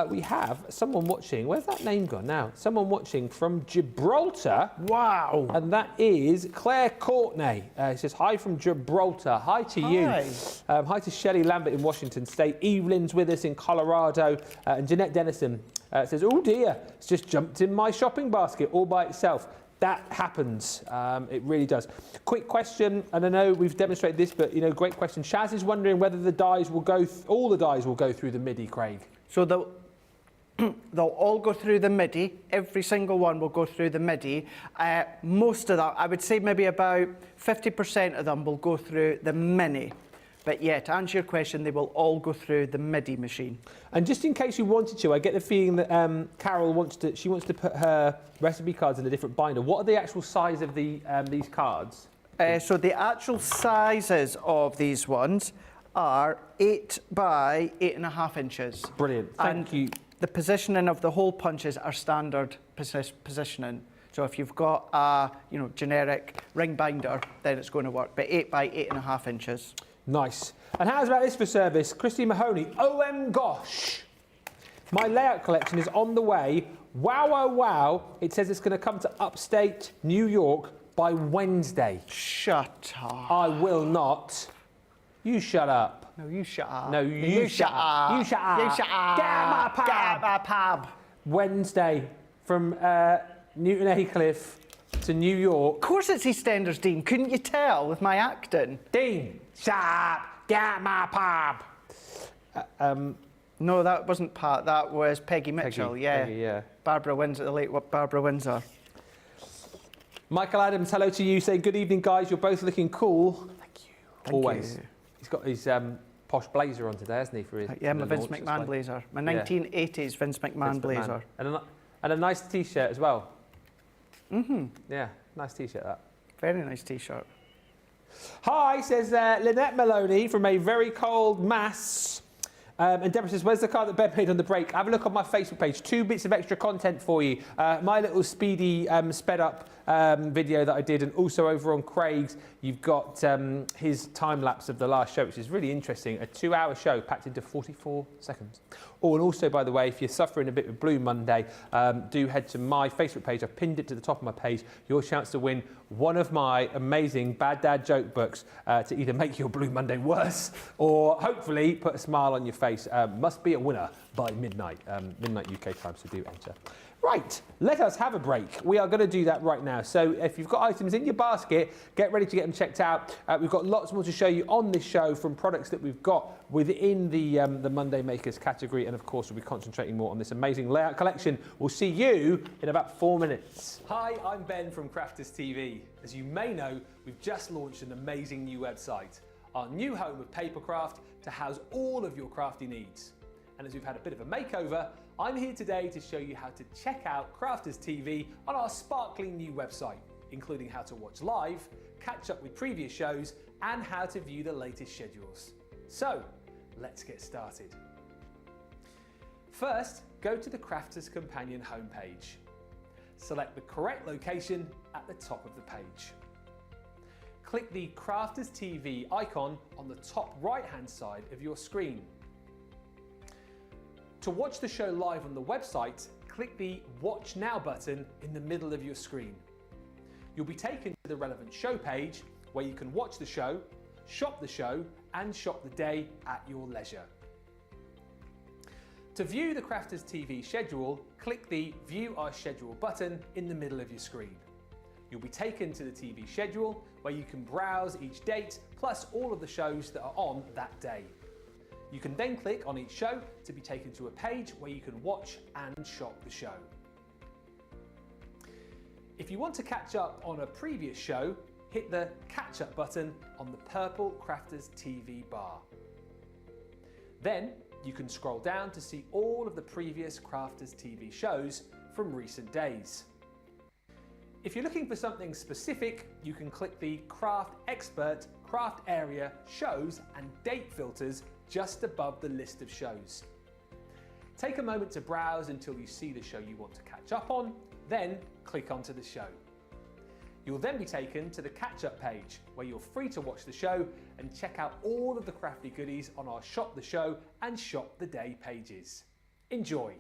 we have someone watching. Where's that name gone now? Someone watching from Gibraltar. Wow. And that is Claire Courtney. Says hi from Gibraltar. Hi to you. Hi to Shelley Lambert in Washington State. Evelyn's with us in Colorado. And Jeanette Dennison says, oh dear, it's just jumped in my shopping basket all by itself. That happens. It really does. Quick question, and I know we've demonstrated this, but great question. Shaz is wondering whether the dies will go, all the dies will go through the MIDI, Craig. So they'll all go through the MIDI. Every single one will go through the MIDI. Most of that, I would say maybe about 50% of them will go through the Mini. But yeah, to answer your question, they will all go through the MIDI machine. And just in case you wanted to, I get the feeling that Carol wants to put her recipe cards in a different binder. What are the actual size of these cards? So the actual sizes of these ones are 8 by 8.5 inches. Brilliant, thank you. The positioning of the hole punches are standard positioning. So if you've got a generic ring binder, then it's going to work. But 8 by 8.5 inches. Nice. And how's about this for service? Christy Mahoney, OM gosh. My layout collection is on the way. Wow, wow, wow. It says it's going to come to upstate New York by Wednesday. Shut up. I will not. You shut up. No, you shut up. No, you shut up. You shut up. You shut up. Get out my pub. Get out my pub. Wednesday from Newton Aycliffe to New York. Of course it's EastEnders, Dean. Couldn't you tell with my acting? Dean, shut up. Get out my pub. No, that wasn't Pat. That was Peggy Mitchell. Peggy, yeah. Barbara Windsor, the late Barbara Windsor. Michael Adams, hello to you. Say good evening, guys. You're both looking cool. Thank you. Always. You. He's got his posh blazer on today, hasn't he? For his my Vince McMahon blazer. My 1980s Vince McMahon blazer. And a nice T-shirt as well. Yeah, nice T-shirt that. Very nice T-shirt. Hi, says Lynette Maloney from a very cold Mass. And Deborah says, where's the card that Ben made on the break? Have a look on my Facebook page. 2 bits of extra content for you. My little speedy, sped up video that I did, and also over on Craig's, you've got his time-lapse of the last show, which is really interesting. A 2-hour show packed into 44 seconds. Oh, and also, by the way, if you're suffering a bit with Blue Monday, do head to my Facebook page. I've pinned it to the top of my page. Your chance to win one of my amazing Bad Dad joke books to either make your Blue Monday worse or hopefully put a smile on your face. Must be a winner by midnight, midnight UK time, so do enter. Right, let us have a break. We are going to do that right now. So if you've got items in your basket, get ready to get them checked out. We've got lots more to show you on this show from products that we've got within the Monday Makers category. And of course, we'll be concentrating more on this amazing layout collection. We'll see you in about 4 minutes. Hi, I'm Ben from Crafters TV. As you may know, we've just launched an amazing new website, our new home of papercraft to house all of your crafty needs. And as we've had a bit of a makeover, I'm here today to show you how to check out Crafters TV on our sparkling new website, including how to watch live, catch up with previous shows, and how to view the latest schedules. So, let's get started. First, go to the Crafters Companion homepage. Select the correct location at the top of the page. Click the Crafters TV icon on the top right-hand side of your screen. To watch the show live on the website, click the Watch Now button in the middle of your screen. You'll be taken to the relevant show page where you can watch the show, shop the show, and shop the day at your leisure. To view the Crafters TV schedule, click the View Our Schedule button in the middle of your screen. You'll be taken to the TV schedule where you can browse each date plus all of the shows that are on that day. You can then click on each show to be taken to a page where you can watch and shop the show. If you want to catch up on a previous show, hit the Catch Up button on the purple Crafters TV bar. Then you can scroll down to see all of the previous Crafters TV shows from recent days. If you're looking for something specific, you can click the Craft Expert, Craft Area, Shows and Date filters just above the list of shows. Take a moment to browse until you see the show you want to catch up on, then click onto the show. You'll then be taken to the catch-up page where you're free to watch the show and check out all of the crafty goodies on our Shop the Show and Shop the Day pages. Enjoy!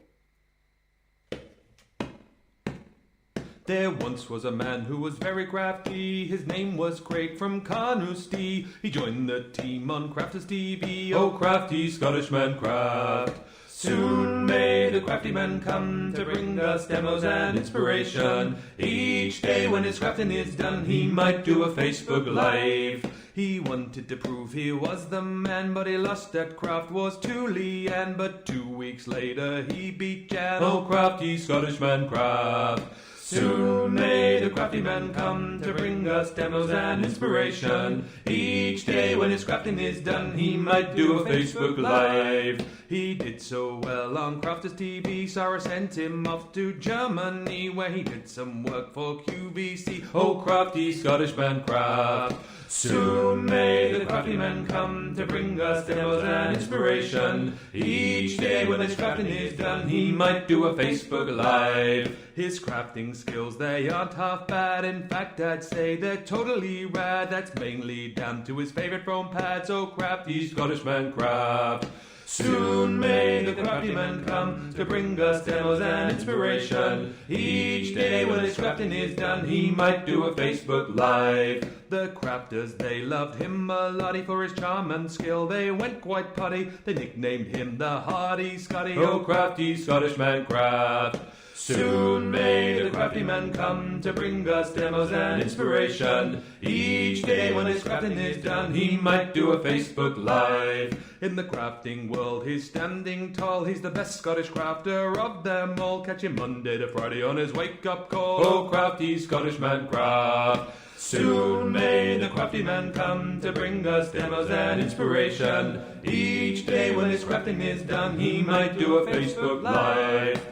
There once was a man who was very crafty. His name was Craig from Carnoustie. He joined the team on Crafters TV. Oh, crafty Scottish man craft. Soon may the crafty man come to bring us demos and inspiration. Each day when his crafting is done, he might do a Facebook Live. He wanted to prove he was the man, but he lost at craft was to Leanne. But 2 weeks later he beat Jan. Oh, crafty Scottish man craft. Soon may the crafty man come to bring us demos and inspiration. Each day when his crafting is done, he might do a Facebook Live. He did so well on Crafters TV, Sarah sent him off to Germany, where he did some work for QVC. Oh, crafty Scottish man craft. Soon may the crafty man come to bring us demos and inspiration. Each day when his crafting is done, he might do a Facebook Live. His crafting skills, they aren't half bad. In fact, I'd say they're totally rad. That's mainly down to his favourite foam pads. Oh, crafty Scottish man craft. Soon may the crafty man come to bring us demos and inspiration. Each day when his crafting is done, he might do a Facebook Live. The crafters, they loved him a lottie for his charm and skill. They went quite putty, they nicknamed him the Hardy Scotty. Oh, crafty Scottish man craft. Soon may the crafty man come to bring us demos and inspiration. Each day when his crafting is done, he might do a Facebook Live. In the crafting world, he's standing tall. He's the best Scottish crafter of them all. Catch him Monday to Friday on his wake-up call. Oh, crafty Scottish man craft. Soon may the crafty man come to bring us demos and inspiration. Each day when his crafting is done, he might do a Facebook Live.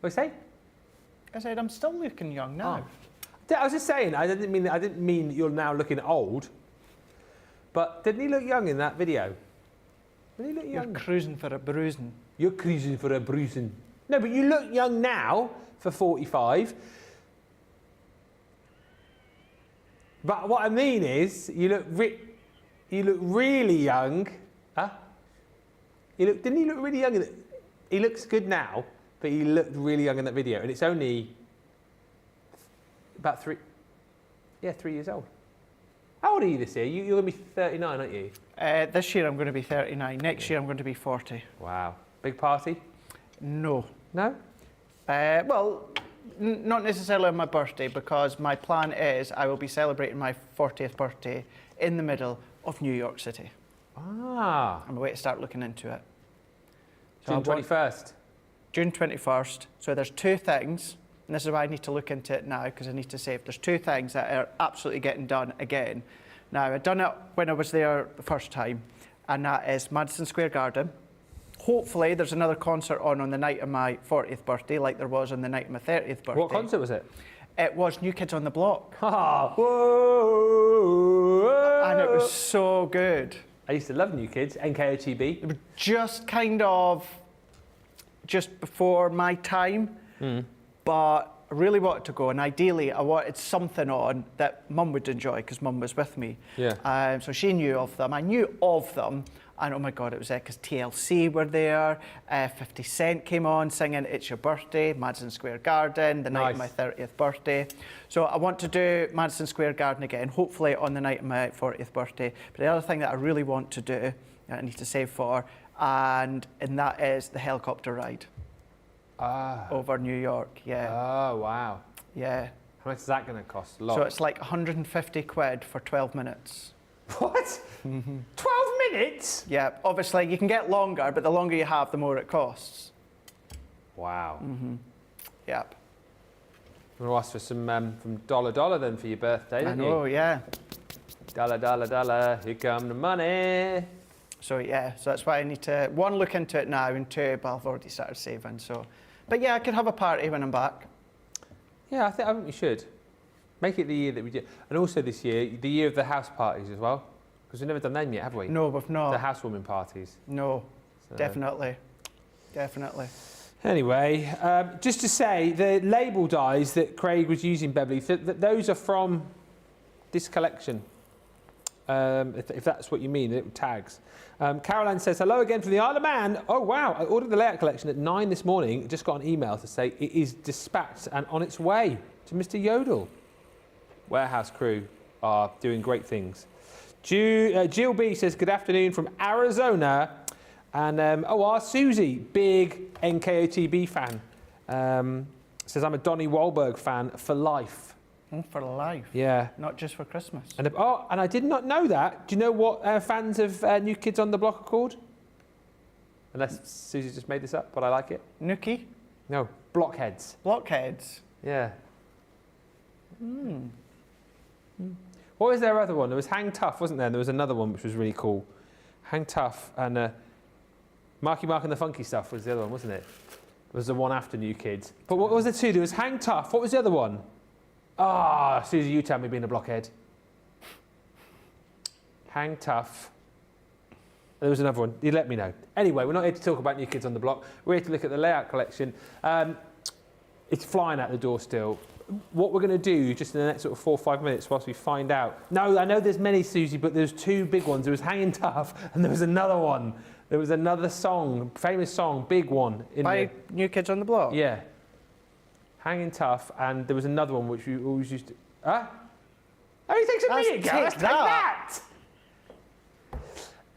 What did you say? I said I'm still looking young now. Oh. I was just saying, I didn't mean you're now looking old. But didn't he look young in that video? Did he look young? You're cruising for a bruising. You're cruising for a bruising. No, but you look young now for 45. But what I mean is, you look really young. Huh? Didn't he look really young? He looks good now, but he looked really young in that video, and it's only about 3 years old. How old are you this year? You're going to be 39, aren't you? This year I'm going to be 39. Next year I'm going to be 40. Wow. Big party? No. No? Well, not necessarily on my birthday, because my plan is I will be celebrating my 40th birthday in the middle of New York City. Ah. I'm away to start looking into it. June 21st. June 21st. So there's 2 things, and this is why I need to look into it now, because I need to save. There's 2 things that are absolutely getting done again. Now, I'd done it when I was there the first time, and that is Madison Square Garden. Hopefully, there's another concert on the night of my 40th birthday, like there was on the night of my 30th birthday. What concert was it? It was New Kids on the Block. Ah, whoa, And it was so good. I used to love New Kids, NKOTB. It was just kind of just before my time, but I really wanted to go, and ideally I wanted something on that Mum would enjoy, because Mum was with me. Yeah. So she knew of them. I knew of them, and oh my God, it was because TLC were there, 50 Cent came on singing It's Your Birthday, Madison Square Garden, the night of my 30th birthday. So I want to do Madison Square Garden again, hopefully on the night of my 40th birthday. But the other thing that I really want to do, that I need to save for, and that is the helicopter ride. Over New York, yeah. Oh, wow. Yeah. How much is that going to cost? A lot. So it's like 150 quid for 12 minutes. What? 12 minutes? Yeah, obviously you can get longer, but the longer you have, the more it costs. Wow. Yep. I'm going to ask for some from Dollar then for your birthday, I didn't know, you? yeah. Dollar, here come the money. So yeah, so that's why I need to, 1, look into it now, and 2, but I've already started saving, so. But yeah, I could have a party when I'm back. Yeah, I think we should. Make it the year that we do. And also this year, the year of the house parties as well. Because we've never done them yet, have we? No, we've not. The housewarming parties. No, So. definitely. Anyway, just to say, the label dies that Craig was using, Beverly, those are from this collection. If that's what you mean, the little tags. Caroline says, hello again from the Isle of Man. Oh, wow. I ordered the layout collection at 9 this morning. Just got an email to say it is dispatched and on its way to Mr. Yodel. Warehouse crew are doing great things. Jill B says, good afternoon from Arizona. And, our Susie, big NKOTB fan, says, I'm a Donnie Wahlberg fan for life. For life. Yeah. Not just for Christmas. And I did not know that. Do you know what fans of New Kids on the Block are called? Unless Susie just made this up, but I like it. Nookie? No, blockheads. Blockheads. Yeah. What was their other one? There was Hang Tough, wasn't there? And there was another one which was really cool. Hang Tough and Marky Mark and the Funky Stuff was the other one, wasn't it? It was the one after New Kids. But what was the 2? There was Hang Tough. What was the other one? Ah, Susie, you tell me being a blockhead. Hang Tough. There was another one. You let me know. Anyway, we're not here to talk about New Kids on the Block. We're here to look at the layout collection. It's flying out the door still. What we're going to do just in the next sort of 4 or 5 minutes whilst we find out. No, I know there's many, Susie, but there's 2 big ones. There was Hanging Tough and there was another one. There was another song, famous song, big one. By New Kids on the Block? Yeah. Hanging Tough, and there was another one which we always used to... Huh? Oh, he takes a minute, Gareth. Let's take that!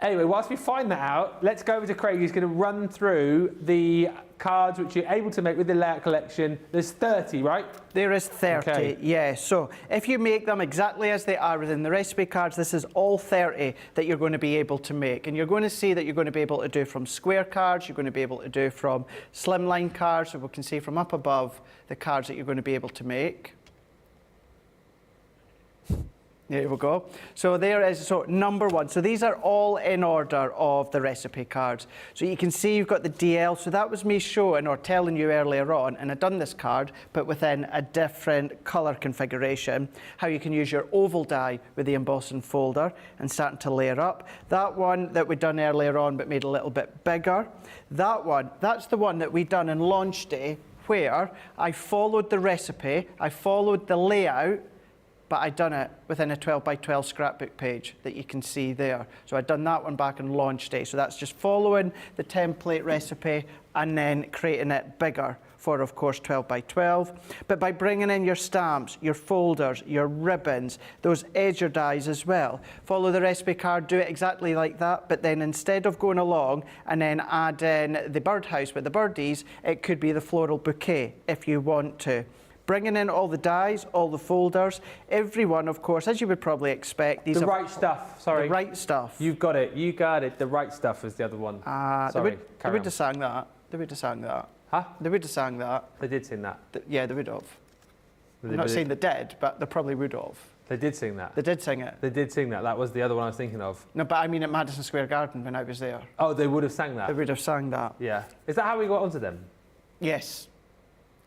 Anyway, whilst we find that out, let's go over to Craig, who's going to run through the cards which you're able to make with the layout collection. There's 30, right? There is 30, Okay. yeah. So if you make them exactly as they are within the recipe cards, this is all 30 that you're going to be able to make. And you're going to see that you're going to be able to do from square cards, you're going to be able to do from slimline cards, so we can see from up above the cards that you're going to be able to make. There we go. So there is, so number 1. So these are all in order of the recipe cards. So you can see you've got the DL. So that was me showing or telling you earlier on, and I've done this card, but within a different colour configuration, how you can use your oval die with the embossing folder and starting to layer up. That one that we'd done earlier on, but made a little bit bigger. That one, that's the one that we done in launch day, where I followed the recipe, I followed the layout, but I'd done it within a 12 by 12 scrapbook page that you can see there. So I'd done that one back on launch day. So that's just following the template recipe and then creating it bigger for, of course, 12 by 12. But by bringing in your stamps, your folders, your ribbons, those edger dies as well, follow the recipe card, do it exactly like that, but then instead of going along and then add in the birdhouse with the birdies, it could be the floral bouquet if you want to. Bringing in all the dies, all the folders, everyone, of course, as you would probably expect. These The are right stuff, sorry. The right stuff. You've got it, you got it. The right stuff is the other one. They would have sang that. They would have sang that. Huh? They would have sang that. They did sing that. Yeah, they would have. I'm not saying they did, but they probably would have. They did sing that. They did sing it. They did sing that. That was the other one I was thinking of. No, but I mean at Madison Square Garden when I was there. Oh, they would have sang that? They would have sang that. Yeah. Is that how we got onto them? Yes.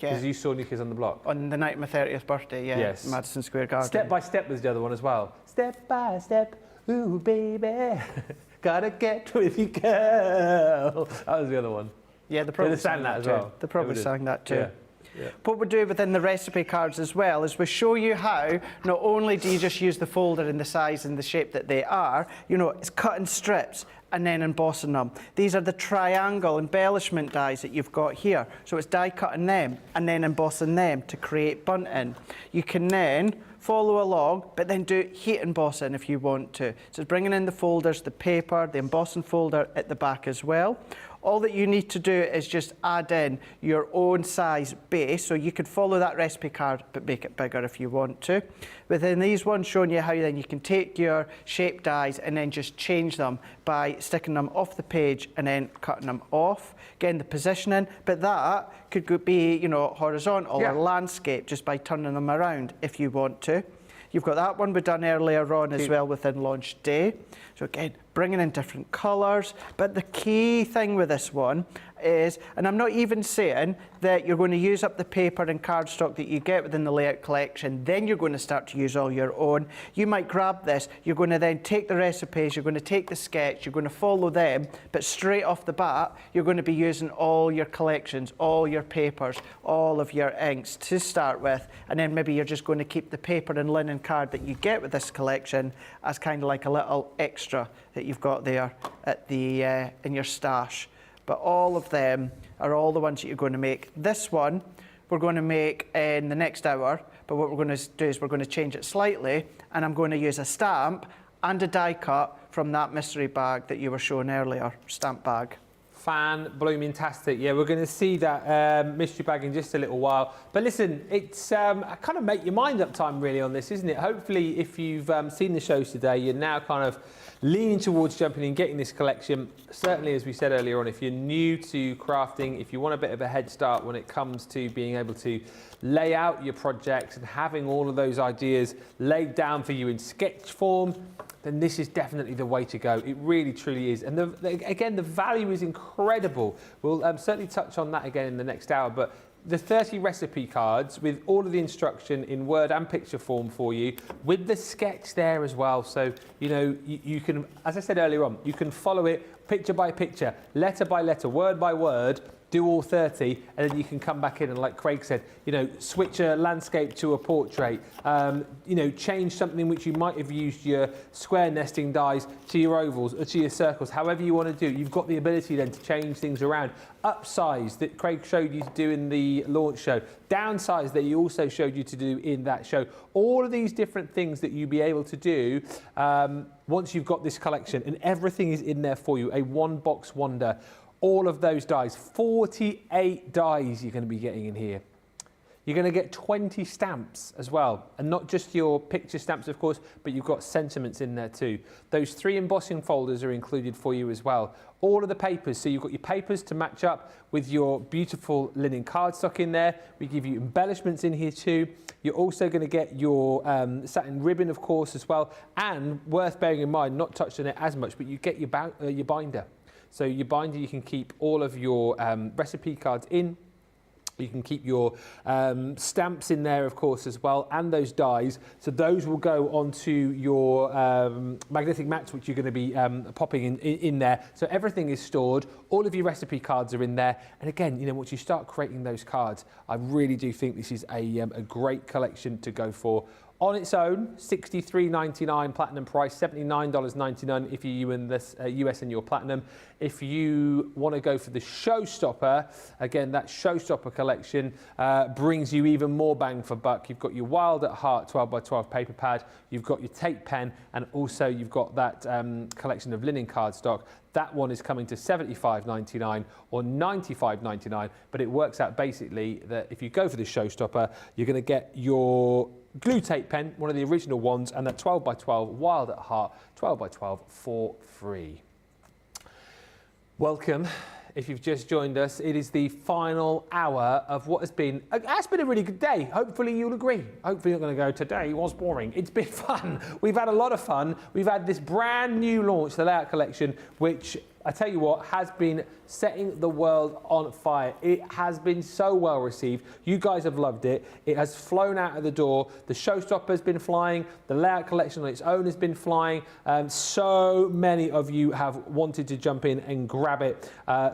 Yeah. Because you saw New Kids on the Block? On the night of my 30th birthday, yeah. Yes. Madison Square Garden. Step by Step was the other one as well. Step by step, ooh baby, gotta get with you, girl. That was the other one. Yeah, they probably sang that as too. well. They probably sang that too. Yeah. Yeah. What we do within the recipe cards as well is we show you how not only do you just use the folder in the size and the shape that they are, you know, it's cutting strips and then embossing them. These are the triangle embellishment dies that you've got here. So it's die cutting them and then embossing them to create bunting. You can then follow along, but then do heat embossing if you want to. So it's bringing in the folders, the paper, the embossing folder at the back as well. All that you need to do is just add in your own size base, so you could follow that recipe card but make it bigger if you want to. Within these ones showing you how then you can take your shape dies and then just change them by sticking them off the page and then cutting them off. Again, the positioning, but that could be, you know, horizontal or landscape just by turning them around if you want to. You've got that one we done earlier on as well within launch day. So again, bringing in different colours. But the key thing with this one is, and I'm not even saying that you're going to use up the paper and cardstock that you get within the layout collection, then you're going to start to use all your own. You might grab this, you're going to then take the recipes, you're going to take the sketch, you're going to follow them, but straight off the bat, you're going to be using all your collections, all your papers, all of your inks to start with, and then maybe you're just going to keep the paper and linen card that you get with this collection as kind of like a little extra that you've got there at the in your stash. But all of them are all the ones that you're going to make. This one we're going to make in the next hour, but what we're going to do is we're going to change it slightly, and I'm going to use a stamp and a die cut from that mystery bag that you were showing earlier, stamp bag. Fan-blooming-tastic. Yeah, we're going to see that mystery bag in just a little while. But listen, it's kind of make your mind up time really on this, isn't it? Hopefully, if you've seen the shows today, you're now kind of leaning towards jumping in, getting this collection. Certainly, as we said earlier on, if you're new to crafting, if you want a bit of a head start when it comes to being able to lay out your projects and having all of those ideas laid down for you in sketch form, then this is definitely the way to go. It really, truly is. And again, the value is incredible. We'll certainly touch on that again in the next hour, but the 30 recipe cards with all of the instruction in word and picture form for you, with the sketch there as well. So, you know, you can, as I said earlier on, you can follow it picture by picture, letter by letter, word by word, do all 30, and then you can come back in and, like Craig said, you know, switch a landscape to a portrait, you know, change something which you might have used your square nesting dies to your ovals or to your circles, however you want to do. You've got the ability then to change things around. Upsize that Craig showed you to do in the launch show, downsize that he also showed you to do in that show. All of these different things that you'll be able to do once you've got this collection, and everything is in there for you, a one-box wonder. All of those dies, 48 dies you're going to be getting in here. You're going to get 20 stamps as well, and not just your picture stamps, of course, but you've got sentiments in there too. Those 3 embossing folders are included for you as well. All of the papers, so you've got your papers to match up with your beautiful linen cardstock in there. We give you embellishments in here too. You're also going to get your satin ribbon, of course, as well. And worth bearing in mind, not touched on it as much, but you get your binder. So your binder, you can keep all of your recipe cards in. You can keep your stamps in there, of course, as well, and those dies. So those will go onto your magnetic mats, which you're going to be popping in there. So everything is stored. All of your recipe cards are in there. And again, you know, once you start creating those cards, I really do think this is a great collection to go for. On its own, $63.99 platinum price, $79.99 if you're in the US and you're platinum. If you want to go for the showstopper, again, that showstopper collection brings you even more bang for buck. You've got your Wild at Heart 12x12 paper pad, you've got your tape pen, and also you've got that collection of linen cardstock. That one is coming to $75.99 or $95.99, but it works out basically that if you go for the showstopper, you're going to get your glue tape pen, one of the original ones, and that 12x12 Wild at Heart 12x12 for free. Welcome. If you've just joined us, it is the final hour of what has been a really good day. Hopefully you'll agree. Hopefully you're going to go, today was boring. It's been fun. We've had a lot of fun. We've had this brand new launch, the Layout Collection, which I tell you what, has been setting the world on fire. It has been so well received. You guys have loved it. It has flown out of the door. The showstopper has been flying. The Layout Collection on its own has been flying. So many of you have wanted to jump in and grab it.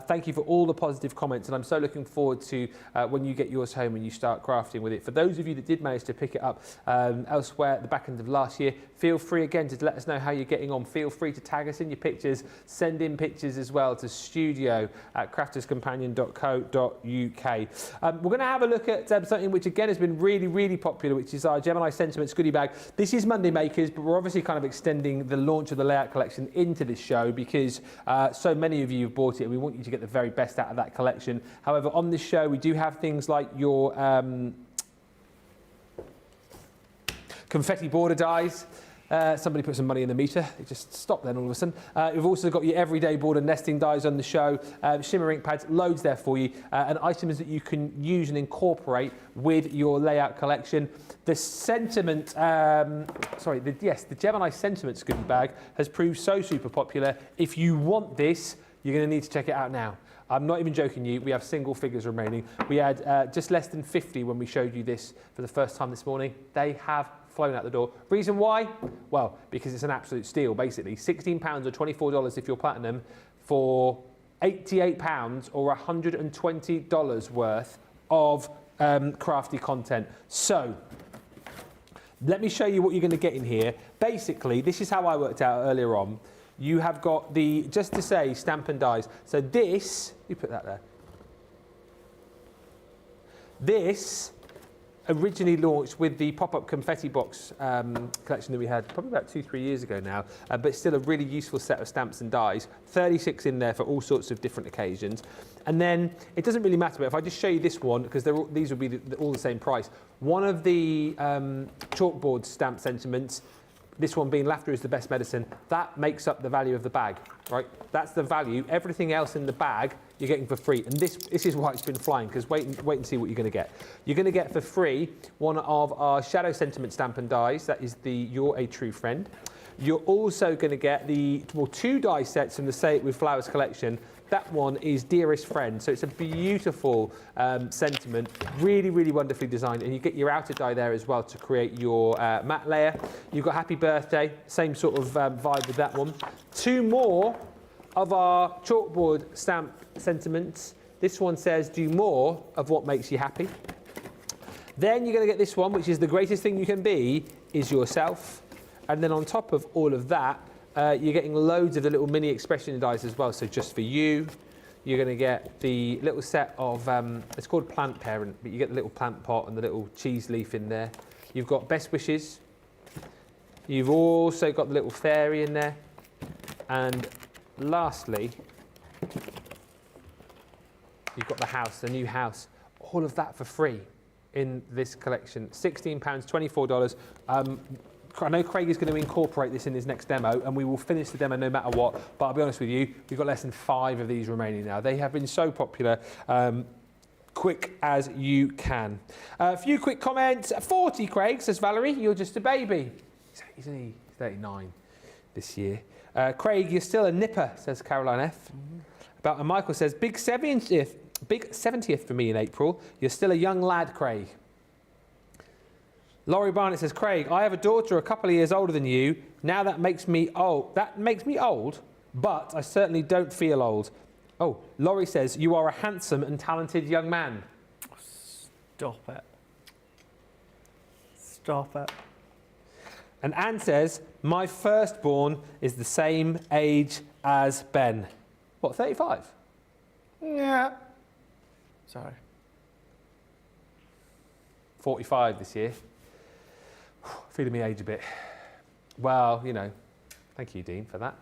Thank you for all the positive comments, and I'm so looking forward to when you get yours home and you start crafting with it. For those of you that did manage to pick it up elsewhere at the back end of last year, feel free again to let us know how you're getting on. Feel free to tag us in your pictures. Send in pictures as well to studio@crafterscompanion.co.uk. We're going to have a look at something which again has been really, really popular, which is our Gemini Sentiments goodie bag. This is Monday Makers, but we're obviously kind of extending the launch of the Layout Collection into this show because so many of you have bought it and we want you to get the very best out of that collection. However, on this show we do have things like your Confetti Border Dies. Somebody put some money in the meter. It just stopped then all of a sudden. We've also got your everyday border nesting dies on the show, shimmer ink pads, loads there for you, and items that you can use and incorporate with your Layout Collection. The Sentiment, the Gemini Sentiments goodie bag has proved so super popular. If you want this, you're going to need to check it out now. I'm not even joking you, we have single figures remaining. We had just less than 50 when we showed you this for the first time this morning. They have flown out the door. Reason why? Well, because it's an absolute steal, basically. £16 or $24 if you're platinum for £88 or $120 worth of crafty content. So, let me show you what you're going to get in here. Basically, this is how I worked out earlier on. You have got the, just to say, stamp and dies. So this, you put that there. This originally launched with the pop-up confetti box collection that we had probably about 2-3 years ago now, but still a really useful set of stamps and dies. 36 in there for all sorts of different occasions. And then it doesn't really matter, but if I just show you this one, because these will be all the same price. One of the chalkboard stamp sentiments, this one being laughter is the best medicine, that makes up the value of the bag, right? That's the value. Everything else in the bag you're getting for free. And this is why it's been flying, because wait and see what you're going to get. You're going to get for free one of our Shadow Sentiment stamp and dies. That is the You're a True Friend. You're also going to get the 2 die sets from the Say It With Flowers collection. That one is Dearest Friend. So it's a beautiful sentiment, really, really wonderfully designed. And you get your outer die there as well to create your matte layer. You've got Happy Birthday, same sort of vibe with that one. 2 more of our chalkboard stamp sentiments. This one says, do more of what makes you happy. Then you're going to get this one, which is the greatest thing you can be is yourself. And then on top of all of that, you're getting loads of the little mini expression dies as well. So just for you, you're going to get the little set of, it's called Plant Parent, but you get the little plant pot and the little cheese leaf in there. You've got Best Wishes. You've also got the little fairy in there. And lastly, you've got the house, the new house. All of that for free in this collection. £16, $24. I know Craig is going to incorporate this in his next demo, and we will finish the demo no matter what. But I'll be honest with you, we've got less than 5 of these remaining now. They have been so popular. Quick as you can. A few quick comments. 40, Craig, says Valerie. You're just a baby. He's only 39 this year. Craig, you're still a nipper, says Caroline F. And Michael says, big 70th for me in April. You're still a young lad, Craig. Laurie Barnett says, Craig, I have a daughter a couple of years older than you. Now that makes me old. That makes me old, but I certainly don't feel old. Oh, Laurie says, you are a handsome and talented young man. Stop it. Stop it. And Anne says, my firstborn is the same age as Ben. What, 35? Yeah. Sorry. 45 this year. Feeling me age a bit. Well, you know, thank you, Dean, for that.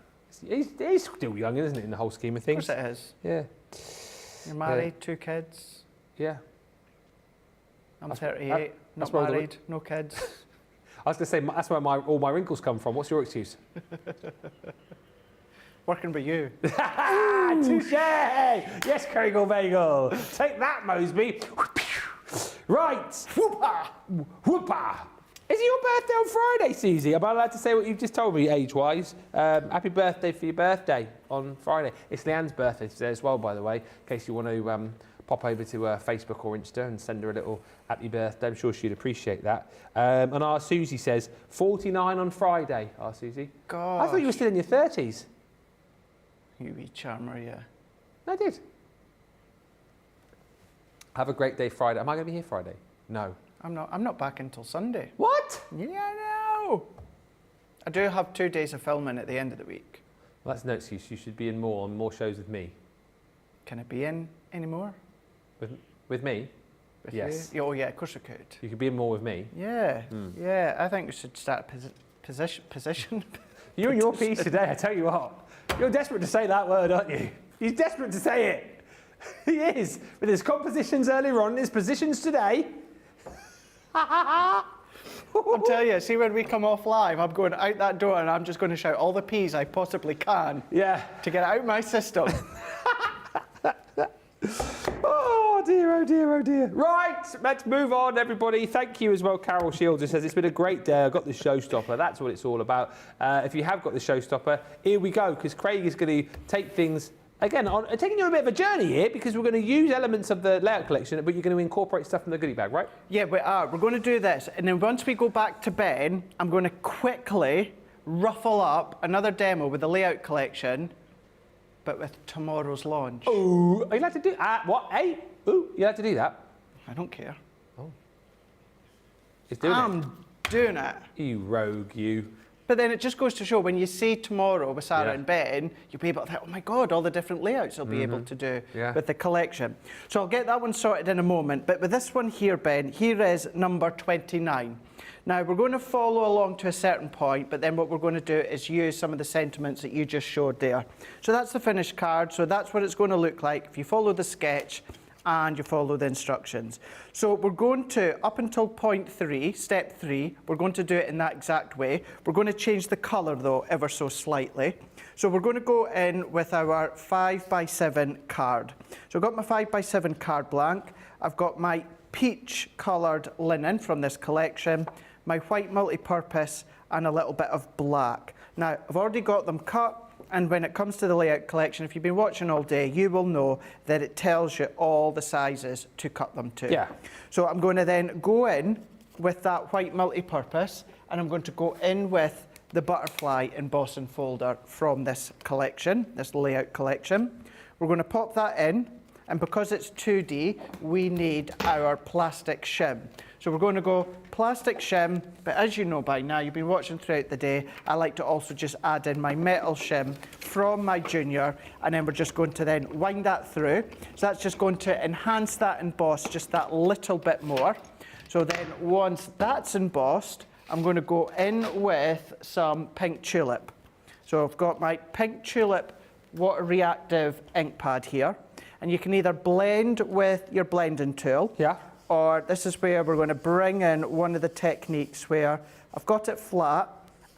He's still young, isn't it, in the whole scheme of things? Of course it is. Yeah. You're married, 2 kids. Yeah. I'm That's- 38, that's not where the- married, no kids. I was going to say, that's where all my wrinkles come from. What's your excuse? Working with you. Touche! Yes, Craig Bagel. Take that, Moseby. Right. Whoopah! Whoopah! Is it your birthday on Friday, Susie? Am I allowed to say what you've just told me, age-wise? Happy birthday for your birthday on Friday. It's Leanne's birthday today as well, by the way, in case you want to pop over to Facebook or Insta and send her a little happy birthday. I'm sure she'd appreciate that. And our Susie says, 49 on Friday, our Susie. God. I thought you were still in your 30s. You wee charmer, yeah. I did. Have a great day Friday. Am I going to be here Friday? No. I'm not back until Sunday. What? Yeah, I know. I do have 2 days of filming at the end of the week. Well, that's no excuse. You should be in on more shows with me. Can I be in anymore? With me? With Yes. you? Oh yeah, of course I could. You could be in more with me. Yeah, yeah. I think we should start a position. You and your piece today, I tell you what. You're desperate to say that word, aren't you? He's desperate to say it. He is. With his compositions earlier on, his positions today. I'll tell you, see when we come off live, I'm going out that door and I'm just going to shout all the P's I possibly can Yeah. to get it out my system. Oh dear, oh dear, oh dear. Right, let's move on, everybody. Thank you as well, Carol Shields. Who says, it's been a great day. I got the showstopper. That's what it's all about. If you have got the showstopper, here we go, because Craig is going to take things, again, taking you on a bit of a journey here, because we're going to use elements of the layout collection, but you're going to incorporate stuff from the goodie bag, right? Yeah, we are. We're going to do this. And then once we go back to Ben, I'm going to quickly ruffle up another demo with the layout collection, but with tomorrow's launch. Ooh, are you allowed to do what? Hey? Ooh, you allowed to do that? I don't care. He's doing it. I'm doing it. You rogue, you. But then it just goes to show when you see tomorrow with Sarah Yeah. and Ben, you'll be able to think, oh my God, all the different layouts I'll be able to do Yeah. with the collection. So I'll get that one sorted in a moment. But with this one here, Ben, here is number 29. Now, we're going to follow along to a certain point, but then what we're going to do is use some of the sentiments that you just showed there. So that's the finished card. So that's what it's going to look like if you follow the sketch and you follow the instructions. So we're going to, up until point 3, step 3, we're going to do it in that exact way. We're going to change the colour though, ever so slightly. So we're going to go in with our 5x7 card. So I've got my 5x7 card blank. I've got my peach coloured linen from this collection, my white multi-purpose, and a little bit of black. Now, I've already got them cut, and when it comes to the layout collection, if you've been watching all day, you will know that it tells you all the sizes to cut them to. Yeah. So I'm going to then go in with that white multi-purpose, and I'm going to go in with the butterfly embossing folder from this collection, this layout collection. We're going to pop that in, and because it's 2D, we need our plastic shim. So we're going to go plastic shim, but as you know by now, you've been watching throughout the day, I like to also just add in my metal shim from my junior, and then we're just going to then wind that through. So that's just going to enhance that emboss just that little bit more. So then once that's embossed, I'm going to go in with some pink tulip. So I've got my pink tulip water reactive ink pad here, and you can either blend with your blending tool, Yeah. or this is where we're going to bring in one of the techniques where I've got it flat,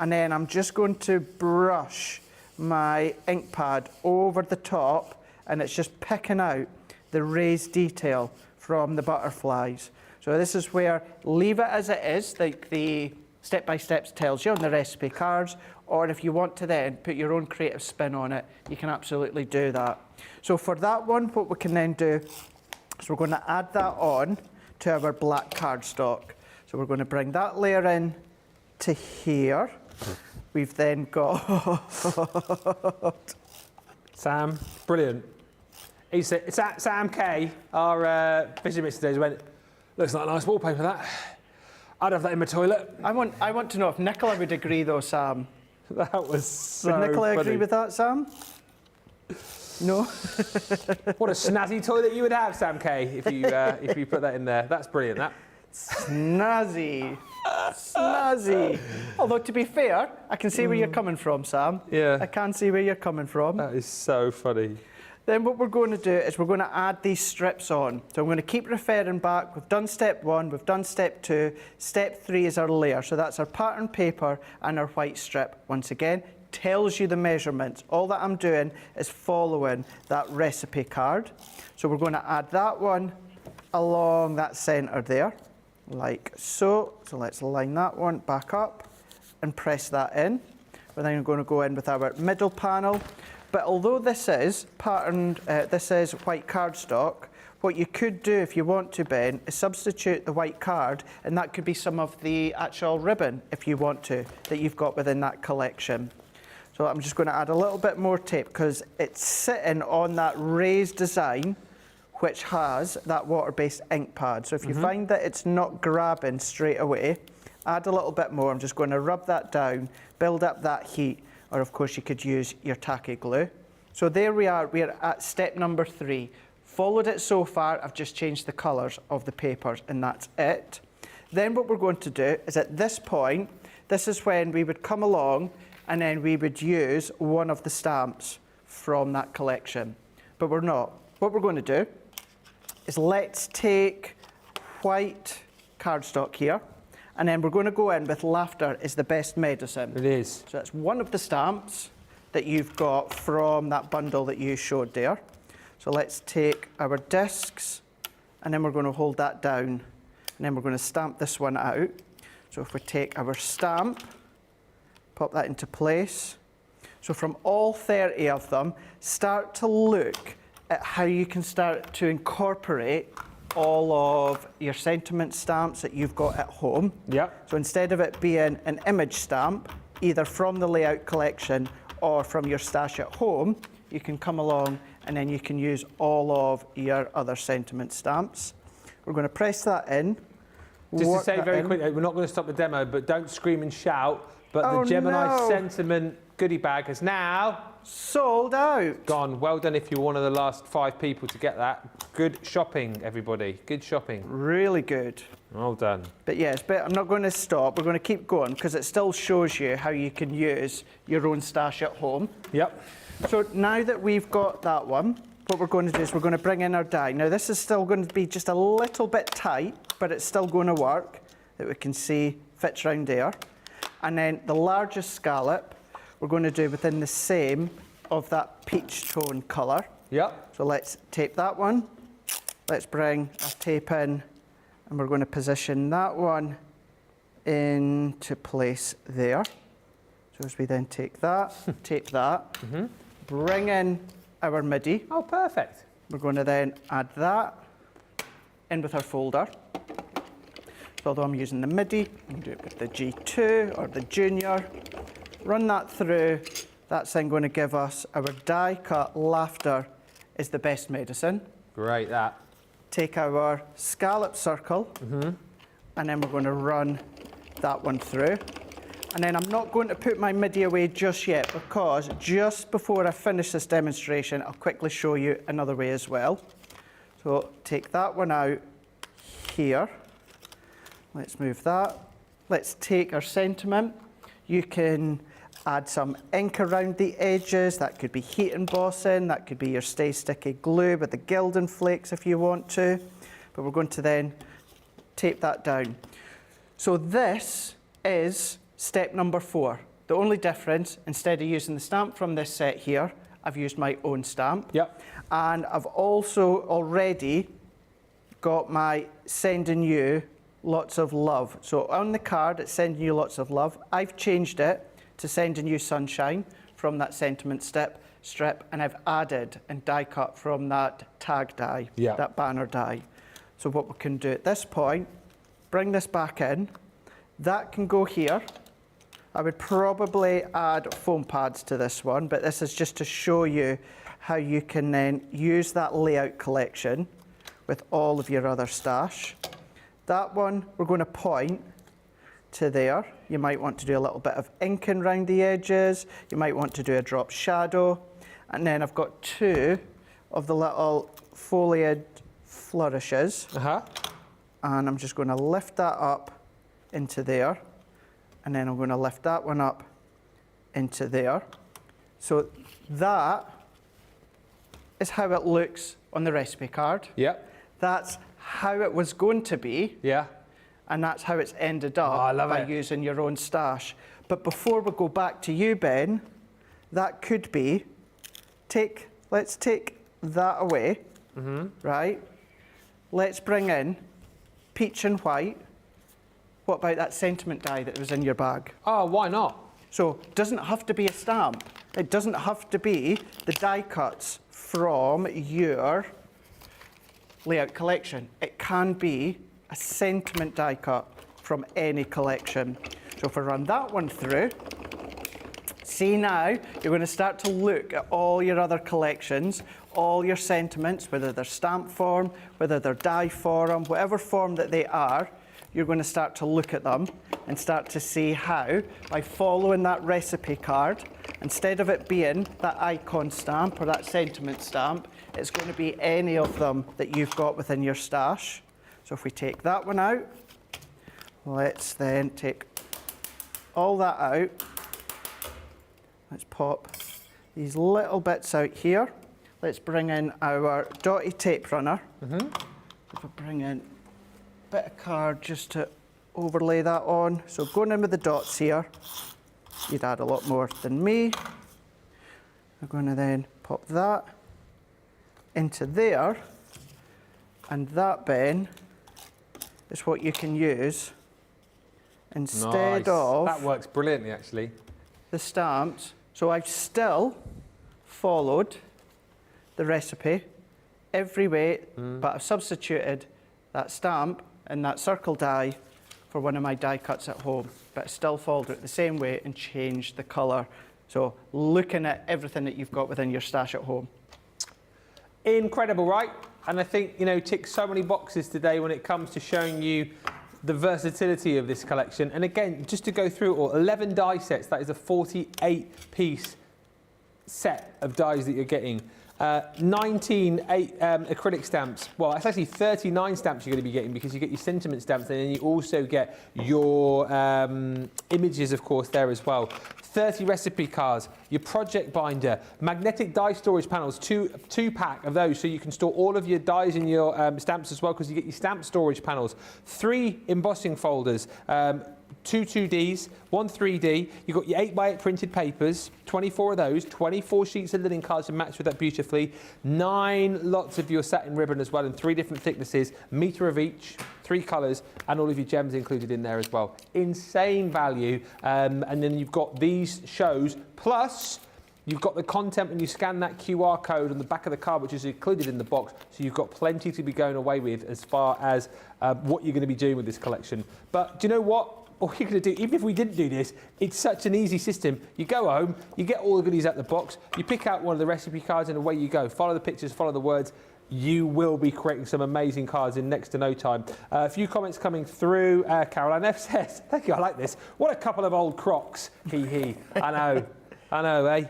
and then I'm just going to brush my ink pad over the top, and it's just picking out the raised detail from the butterflies. So this is where leave it as it is, like the step-by-steps tells you on the recipe cards, or if you want to then put your own creative spin on it, you can absolutely do that. So for that one, what we can then do is we're going to add that on to our black cardstock. So we're going to bring that layer in to here. We've then got Sam, brilliant. He said, it's Sam K, our vision mix today, went, looks like a nice wallpaper, that. I'd have that in my toilet. I want to know if Nicola would agree though, Sam. That was so Would Nicola funny. agree with that, Sam? No? What a snazzy toilet you would have, Sam K, if you put that in there. That's brilliant, that. Snazzy. Snazzy. Although, to be fair, I can see where you're coming from, Sam. Yeah. I can see where you're coming from. That is so funny. Then what we're going to do is we're going to add these strips on. So I'm going to keep referring back. We've done step 1, we've done step 2. Step 3 is our layer. So that's our pattern paper and our white strip. Once again, tells you the measurements. All that I'm doing is following that recipe card. So we're going to add that one along that centre there, like so. So let's line that one back up and press that in. We're then going to go in with our middle panel. But although this is patterned, this is white cardstock, what you could do if you want to, Ben, is substitute the white card, and that could be some of the actual ribbon, if you want to, that you've got within that collection. So I'm just going to add a little bit more tape because it's sitting on that raised design, which has that water-based ink pad. So if you find that it's not grabbing straight away, add a little bit more. I'm just going to rub that down, build up that heat, or of course you could use your tacky glue. So there we are, we're at step number 3. Followed it so far, I've just changed the colours of the papers and that's it. Then what we're going to do is at this point, this is when we would come along and then we would use one of the stamps from that collection. But we're not. What we're going to do is let's take white cardstock here, and then we're going to go in with Laughter is the Best Medicine. It is. So that's one of the stamps that you've got from that bundle that you showed there. So let's take our discs, and then we're going to hold that down, and then we're going to stamp this one out. So if we take our stamp, pop that into place. So from all 30 of them, start to look at how you can start to incorporate all of your sentiment stamps that you've got at home. Yep. So instead of it being an image stamp, either from the layout collection or from your stash at home, you can come along and then you can use all of your other sentiment stamps. We're going to press that in. Just to work say that very in. quickly, we're not going to stop the demo, but don't scream and shout. But Oh, the Gemini no. sentiment goodie bag has now Sold out. gone. Well done if you're one of the last 5 people to get that. Good shopping, everybody. Good shopping. Really good. Well done. But yes, but I'm not going to stop. We're going to keep going because it still shows you how you can use your own stash at home. Yep. So now that we've got that one, what we're going to do is we're going to bring in our die. Now this is still going to be just a little bit tight, but it's still going to work, that we can see fits around there. And then the largest scallop we're going to do within the same of that peach tone colour. Yep. So let's tape that one. Let's bring our tape in, and we're going to position that one into place there. So as we then take that, tape that, bring in our midi. Oh, perfect. We're going to then add that in with our folder. So although I'm using the midi, you can do it with the G2 or the Junior. Run that through. That's then going to give us our die cut Laughter is the Best Medicine. Great, that. Take our scallop circle, and then we're going to run that one through. And then I'm not going to put my midi away just yet because just before I finish this demonstration, I'll quickly show you another way as well. So take that one out here. Let's move that. Let's take our sentiment. You can add some ink around the edges. That could be heat embossing. That could be your stay sticky glue with the gilding flakes if you want to. But we're going to then tape that down. So this is step number 4. The only difference, instead of using the stamp from this set here, I've used my own stamp. Yep. And I've also already got my sending you lots of love. So on the card, it's sending you lots of love. I've changed it to sending you sunshine from that sentiment strip, and I've added and die cut from that tag die, that banner die. So what we can do at this point, bring this back in. That can go here. I would probably add foam pads to this one, but this is just to show you how you can then use that layout collection with all of your other stash. That one we're going to point to there. You might want to do a little bit of inking around the edges. You might want to do a drop shadow. And then I've got 2 of the little foliage flourishes. And I'm just going to lift that up into there. And then I'm going to lift that one up into there. So that is how it looks on the recipe card. Yep. That's how it was going to be. Yeah. And that's how it's ended up I love by it. using your own stash. But before we go back to you, Ben, that could be, let's take that away, right? Let's bring in peach and white. What about that sentiment die that was in your bag? Oh, why not? So it doesn't have to be a stamp. It doesn't have to be the die cuts from your layout collection. It can be a sentiment die cut from any collection. So if we run that one through, see now, you're going to start to look at all your other collections, all your sentiments, whether they're stamp form, whether they're die form, whatever form that they are, you're going to start to look at them and start to see how, by following that recipe card, instead of it being that icon stamp or that sentiment stamp, it's going to be any of them that you've got within your stash. So if we take that one out, let's then take all that out. Let's pop these little bits out here. Let's bring in our dotty tape runner. If we bring in a bit of card just to overlay that on. So going in with the dots here, you'd add a lot more than me. I'm going to then pop that into there, and that, Ben, is what you can use instead of That works brilliantly, actually. the stamps. So I've still followed the recipe every way, but I've substituted that stamp and that circle die for one of my die cuts at home, but I still followed it the same way and changed the colour. So looking at everything that you've got within your stash at home. Incredible, right? And I think, you know, ticks so many boxes today when it comes to showing you the versatility of this collection. And again, just to go through it all, 11 die sets, that is a 48-piece set of dies that you're getting. 19 acrylic stamps. Well, it's actually 39 stamps you're going to be getting, because you get your sentiment stamps and then you also get your images, of course, there as well. 30 recipe cards, your project binder, magnetic die storage panels, two pack of those, so you can store all of your dies and your stamps as well, because you get your stamp storage panels. 3 embossing folders. 2 2Ds, 1 3D, you've got your 8x8 printed papers, 24 of those, 24 sheets of linen cards to match with that beautifully, 9 lots of your satin ribbon as well in 3 different thicknesses, metre of each, 3 colours, and all of your gems included in there as well. Insane value. And then you've got these shows, plus you've got the content when you scan that QR code on the back of the card, which is included in the box, so you've got plenty to be going away with as far as what you're going to be doing with this collection. But do you know what? All you're going to do, even if we didn't do this, it's such an easy system. You go home, you get all the goodies out the box, you pick out one of the recipe cards, and away you go. Follow the pictures, follow the words. You will be creating some amazing cards in next to no time. A few comments coming through. Caroline F says, thank you, I like this. What a couple of old crocs. Hee hee. I know. I know, eh?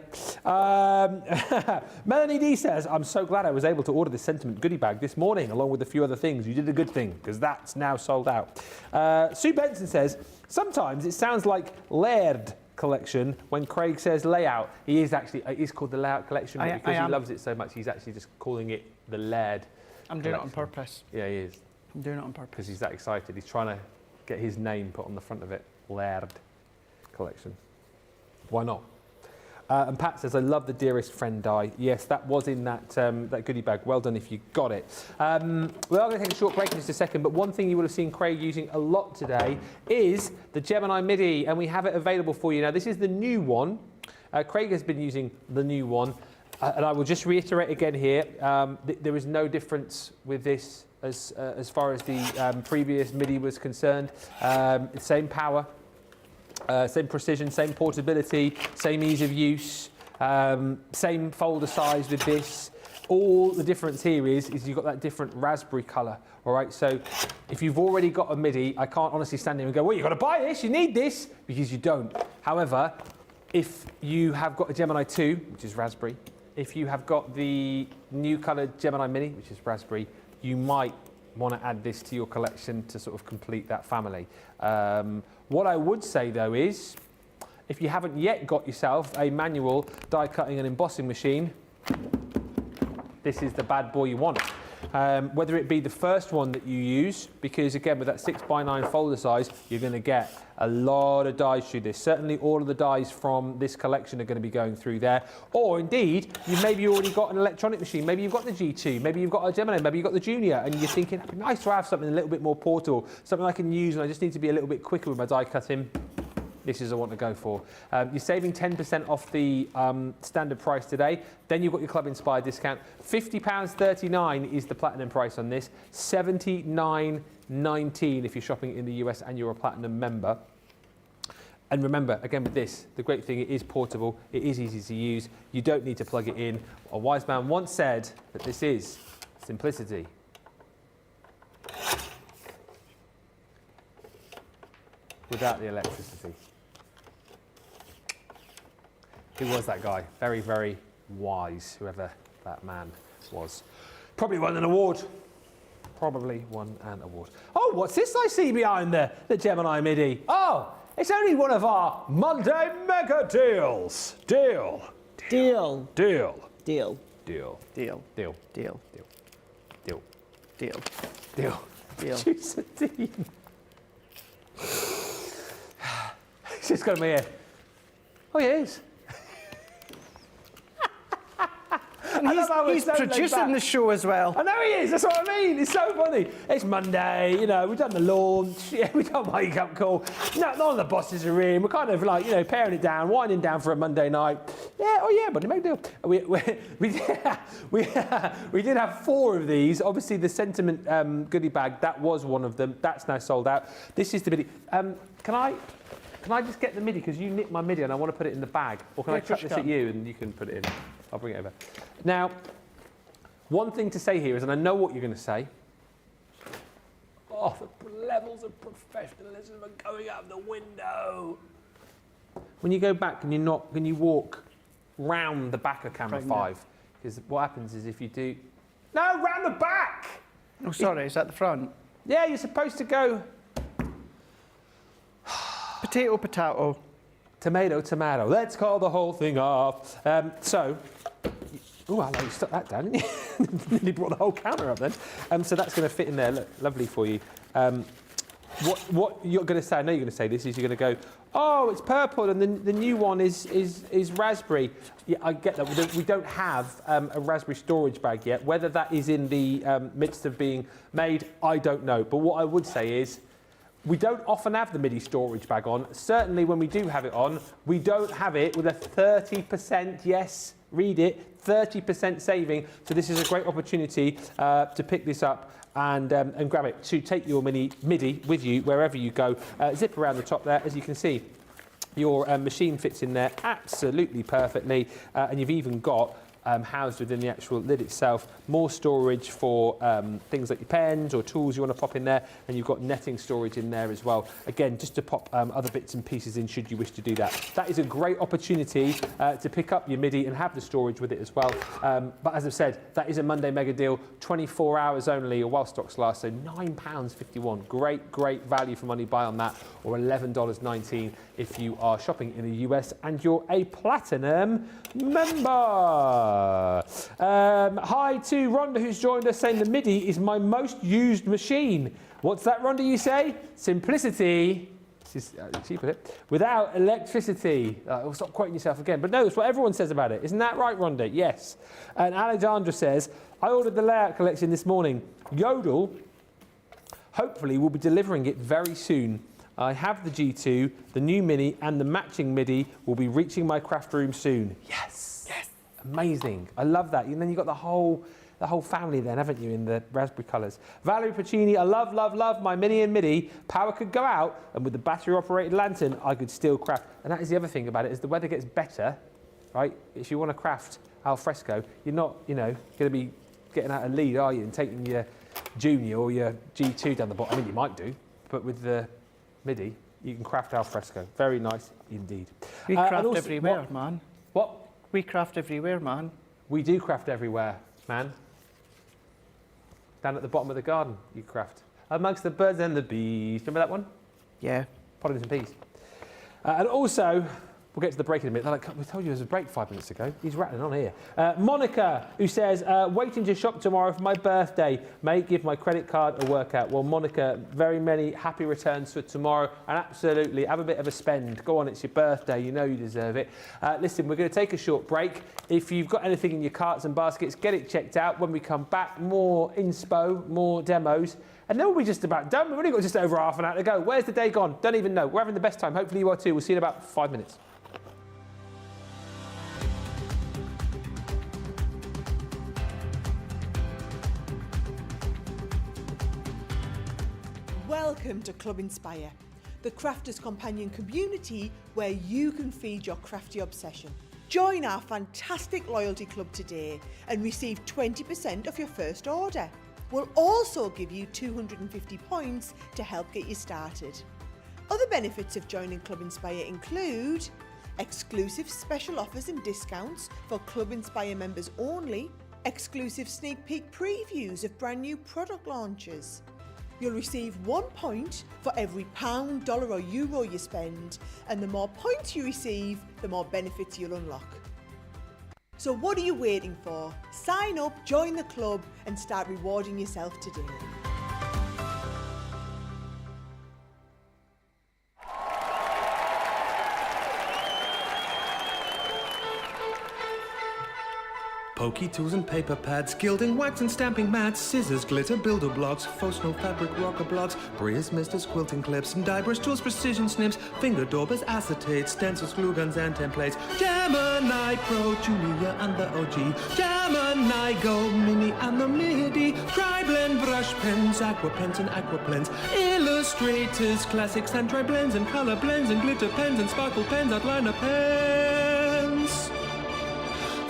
Melanie D says, I'm so glad I was able to order this sentiment goodie bag this morning, along with a few other things. You did a good thing, because that's now sold out. Sue Benson says, sometimes it sounds like Laird collection when Craig says layout. He is actually, it is called the layout collection, but because he loves it so much, he's actually just calling it the Laird. I'm doing it on purpose. Yeah, he is. I'm doing it on purpose. Because he's that excited. He's trying to get his name put on the front of it. Laird collection. Why not? And Pat says, I love the Dearest Friend die. Yes, that was in that that goodie bag. Well done if you got it. We are going to take a short break in just a second, but one thing you will have seen Craig using a lot today is the Gemini midi, and we have it available for you. Now, this is the new one. Craig has been using the new one, and I will just reiterate again here, there is no difference with this as far as the previous midi was concerned. Same power. Same precision, same portability, same ease of use, same folder size with this. All the difference here is you've got that different raspberry colour, all right? So if you've already got a MIDI, I can't honestly stand here and go, well, you've got to buy this, you need this, because you don't. However, if you have got a Gemini 2, which is raspberry, if you have got the new coloured Gemini Mini, which is raspberry, you might want to add this to your collection to sort of complete that family. What I would say though is, if you haven't yet got yourself a manual die cutting and embossing machine, this is the bad boy you want. Whether it be the first one that you use, because again with that 6x9 folder size, you're going to get a lot of dies through this. Certainly all of the dies from this collection are going to be going through there. Or indeed, you maybe already got an electronic machine, maybe you've got the G2, maybe you've got a Gemini, maybe you've got the Junior, and you're thinking, it'd be nice to have something a little bit more portable, something I can use and I just need to be a little bit quicker with my die cutting. This is the one to go for. You're saving 10% off the standard price today. Then you've got your club inspired discount. £50.39 is the platinum price on this. $79.19 if you're shopping in the US and you're a platinum member. And remember, again with this, the great thing, it is portable, it is easy to use, you don't need to plug it in. A wise man once said that this is simplicity. Without the electricity. Who was that guy? Very, very wise, whoever that man was. Probably won an award. Probably won an award. Oh, what's this I see behind the Gemini MIDI? Oh, it's only one of our Monday mega deals. Deal. Deal. Deal. Deal. Deal. Deal. Deal. Deal. Deal. Deal. Deal. Deal. Producer Dean. He's just got me here. Oh, he is. And he's producing the show as well. I know he is, that's what I mean. It's so funny. It's Monday, you know, we've done the launch, yeah, we've done wake up call. No, none of the bosses are in. We're kind of like, you know, paring it down, winding down for a Monday night. Yeah, oh yeah, but make a deal. We did have 4 of these. Obviously, the sentiment goodie bag, that was one of them. That's now sold out. This is the MIDI. Can I just get the MIDI, because you nicked my MIDI and I want to put it in the bag? Or can I chuck this at you and you can put it in? I'll bring it over. Now, one thing to say here is, and I know what you're going to say, oh, the levels of professionalism are going out the window. When you go back, can you walk round the back of camera 5? Because what happens is if you do, no, round the back! Oh, sorry, is that the front? Yeah, you're supposed to go Potato, potato. tomato, tomato. Let's call the whole thing off. Oh, I you stuck that down, didn't you? Nearly brought the whole counter up then. So that's going to fit in there. Look, lovely for you. What you're going to say, I know you're going to say this, is you're going to go, oh, it's purple, and the new one is raspberry. Yeah, I get that. We don't have a raspberry storage bag yet. Whether that is in the midst of being made, I don't know. But what I would say is, we don't often have the MIDI storage bag on. Certainly when we do have it on, we don't have it with a 30%, yes, read it, 30% saving. So this is a great opportunity to pick this up and grab it, to take your MIDI with you wherever you go. Zip around the top there, as you can see. Your machine fits in there absolutely perfectly, and you've even got housed within the actual lid itself, more storage for things like your pens or tools you want to pop in there, and you've got netting storage in there as well. Again, just to pop other bits and pieces in should you wish to do that. That is a great opportunity to pick up your MIDI and have the storage with it as well. But as I've said, that is a Monday mega deal, 24 hours only, or while stocks last, so £9.51. Great value for money buy on that, or $11.19 if you are shopping in the US and you're a platinum member. Hi to Rhonda, who's joined us, saying the MIDI is my most used machine. What's that, Rhonda, you say? Simplicity. This is cheap, isn't it? Without electricity. Stop quoting yourself again. But no, that's what everyone says about it. Isn't that right, Rhonda? Yes. And Alexandra says, I ordered the layout collection this morning. Yodel, hopefully, will be delivering it very soon. I have the G2, the new Mini, and the matching MIDI will be reaching my craft room soon. Yes. Yes. Amazing. I love that. And then you've got the whole family then, haven't you, in the raspberry colours. Valerie Puccini, I love my Mini and MIDI. Power could go out, and with the battery-operated lantern, I could still craft. And that is the other thing about it, is the weather gets better, right? If you want to craft al fresco, you're not, going to be getting out a lead, are you, and taking your junior or your G2 down the bottom. I mean, you might do, but with the midi, you can craft al fresco. Very nice indeed. We craft also, everywhere, man. What? We craft everywhere, man. We do craft everywhere, man. Down at the bottom of the garden, you craft. Amongst the birds and the bees. Remember that one? Yeah. Pottings and peas. And also, we'll get to the break in a minute. Like, we told you there was a break 5 minutes ago. He's rattling on here. Monica, who says, waiting to shop tomorrow for my birthday. May give my credit card a workout. Well, Monica, very many happy returns for tomorrow. And absolutely, have a bit of a spend. Go on, it's your birthday. You know you deserve it. Listen, we're going to take a short break. If you've got anything in your carts and baskets, get it checked out. When we come back, more inspo, more demos. And then we'll be just about done. We've only got just over half an hour to go. Where's the day gone? Don't even know. We're having the best time. Hopefully you are too. We'll see you in about 5 minutes. Welcome to Club Inspire, the crafters' companion community where you can feed your crafty obsession. Join our fantastic loyalty club today and receive 20% off your first order. We'll also give you 250 points to help get you started. Other benefits of joining Club Inspire include exclusive special offers and discounts for Club Inspire members only, exclusive sneak peek previews of brand new product launches. You'll receive 1 point for every pound, dollar or euro you spend, and the more points you receive, the more benefits you'll unlock. So what are you waiting for? Sign up, join the club and start rewarding yourself today. Pokey tools and paper pads, gilding, wax and stamping mats, scissors, glitter, builder blocks, faux snow fabric, rocker blocks, Bria's misters, quilting clips, and die brush tools, precision snips, finger daubers, acetates, stencils, glue guns and templates, Gemini Pro, Junior and the OG, Gemini Go, Mini and the Midi, dry blend brush pens, aqua pens and aqua blends, illustrators, classics and dry blends and color blends and glitter pens and sparkle pens, outliner pens.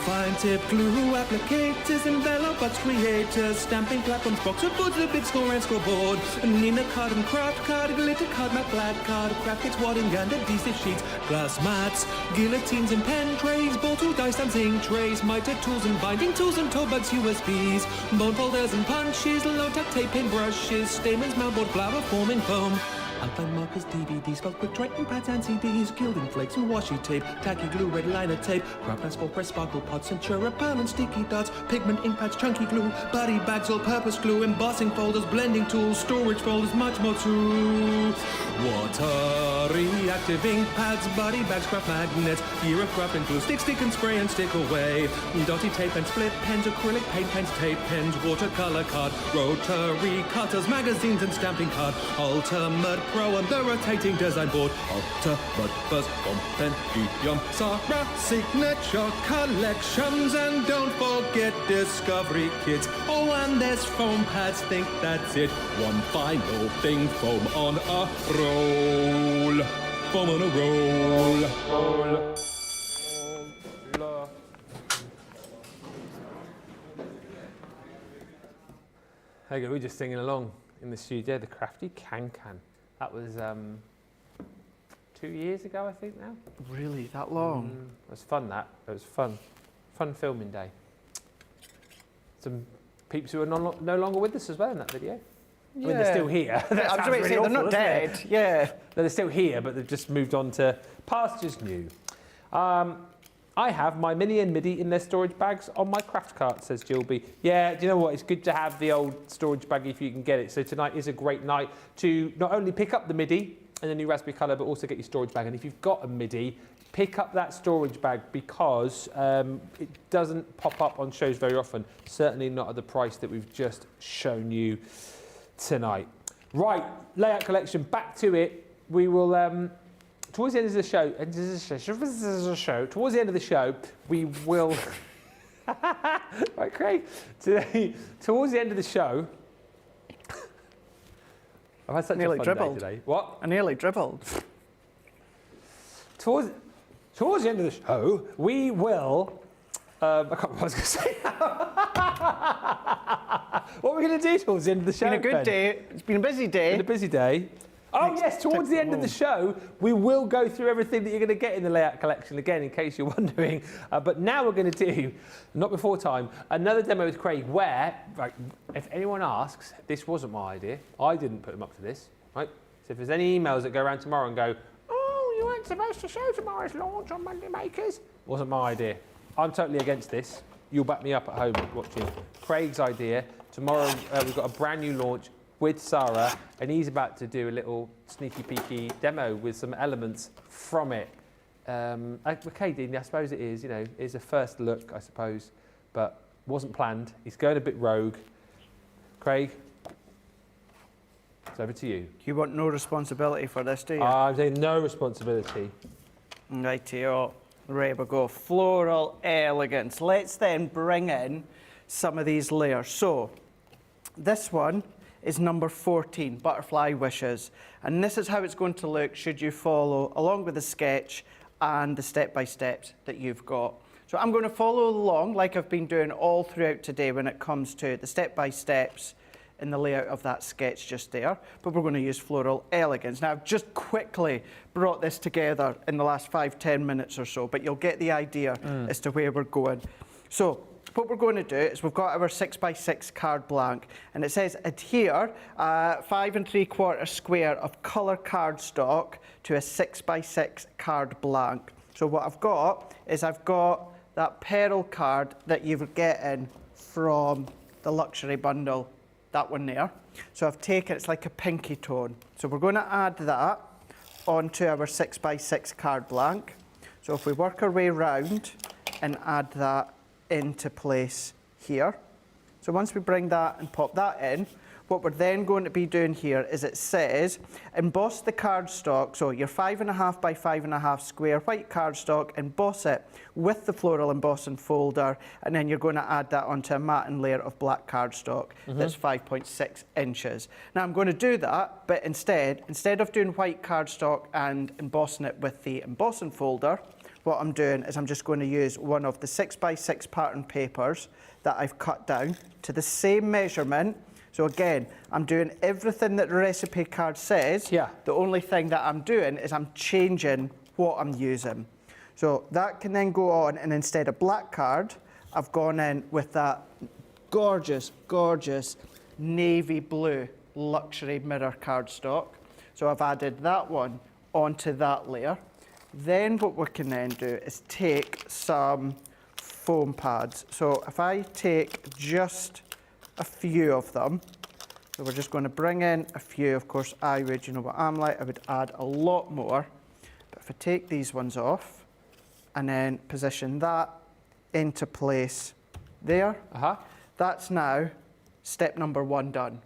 Fine tip glue, applicators, envelopers, creators, stamping platforms, boxer boards, the big score and scoreboard, Nina card and craft card, glitter card, matte black card, craft kits, wadding and adhesive sheets, glass mats, guillotines and pen trays, ball tool, dice and zinc trays, miter tools and binding tools and toe bugs, USBs, bone folders and punches, low-tech tape, paint brushes, stamens, mountboard, flower forming foam, outline markers, DVDs, spelled quick writing pads and CDs, gilding flakes and washi tape, tacky glue, red liner tape, craft and sport press, sparkle pots, Centura pan and sticky dots, pigment ink pads, chunky glue, body bags, all-purpose glue, embossing folders, blending tools, storage folders, much more too. Water reactive ink pads, body bags, craft magnets, year of craft and glue, stick and spray and stick away, dotty tape and split pens, acrylic paint pens, tape pens, watercolor card, rotary cutters, magazines and stamping card, ultimate Pro and the rotating design board, ultimate buzz, compendium, Sarah signature collections, and don't forget discovery kits. Oh, and there's foam pads, think that's it. One final thing, foam on a roll. Foam on a roll. There you go, we're just singing along in the studio, the crafty can-can. That was 2 years ago, I think now. Really, that long? It was fun, that. It was fun. Fun filming day. Some peeps who are no longer with us as well in that video. I mean, they're still here. I was going to say, they're not dead. Yeah. No, they're still here, but they've just moved on to pastures new. I have my mini and midi in their storage bags on my craft cart, says Gilby. Yeah, do you know what? It's good to have the old storage bag if you can get it. So tonight is a great night to not only pick up the midi and the new raspberry colour, but also get your storage bag. And if you've got a midi, pick up that storage bag because it doesn't pop up on shows very often. Certainly not at the price that we've just shown you tonight. Right, layout collection, back to it. We will... Towards the end of the show, we will. Right, Craig. Towards the end of the show, I've had such a fun day today. What? I nearly dribbled. Towards the end of the show, we will I can't remember what I was going to say. What are we going to do towards the end of the show? It's been a good Ben? day. It's been a busy day. Been a busy day. Oh yes, towards the end of the show, we will go through everything that you're going to get in the layout collection again, in case you're wondering. But now we're going to do, not before time, another demo with Craig where, right, if anyone asks, this wasn't my idea. I didn't put them up for this, right? So if there's any emails that go around tomorrow and go, oh, you weren't supposed to show tomorrow's launch on Monday Makers, wasn't my idea. I'm totally against this. You'll back me up at home watching. Craig's idea. Tomorrow we've got a brand new launch with Sarah, and he's about to do a little sneaky peeky demo with some elements from it. Okay, Dean, I suppose it is, you know, it's a first look, I suppose, but wasn't planned. He's going a bit rogue. Craig, it's over to you. You want no responsibility for this, do you? I'm saying no responsibility. Rightio. Right, we go. Floral elegance. Let's then bring in some of these layers. So, this one is number 14, Butterfly Wishes. And this is how it's going to look should you follow along with the sketch and the step-by-steps that you've got. So I'm going to follow along like I've been doing all throughout today when it comes to the step-by-steps in the layout of that sketch just there, but we're going to use Floral Elegance. Now, I've just quickly brought this together in the last 5-10 minutes or so, but you'll get the idea as to where we're going. So, what we're going to do is we've got our 6x6 card blank, and it says adhere 5 3/4 square of colour cardstock to a 6x6 card blank. So what I've got is I've got that pearl card that you're getting from the luxury bundle, that one there. So I've taken, it's like a pinky tone. So we're going to add that onto our 6x6 card blank. So if we work our way round and add that into place here. So once we bring that and pop that in, what we're then going to be doing here is it says emboss the cardstock, so your 5.5 by 5.5 square white cardstock, emboss it with the floral embossing folder, and then you're going to add that onto a matting layer of black cardstock that's 5.6 inches. Now I'm going to do that, but instead of doing white cardstock and embossing it with the embossing folder, what I'm doing is I'm just going to use one of the 6x6 pattern papers that I've cut down to the same measurement. So again, I'm doing everything that the recipe card says. Yeah. The only thing that I'm doing is I'm changing what I'm using. So that can then go on, and instead of black card, I've gone in with that gorgeous, gorgeous navy blue luxury mirror cardstock. So I've added that one onto that layer. Then what we can then do is take some foam pads. So if I take just a few of them, so we're just going to bring in a few. Of course, I would, you know what I'm like, I would add a lot more. But if I take these ones off and then position that into place there, that's now step number 1 done.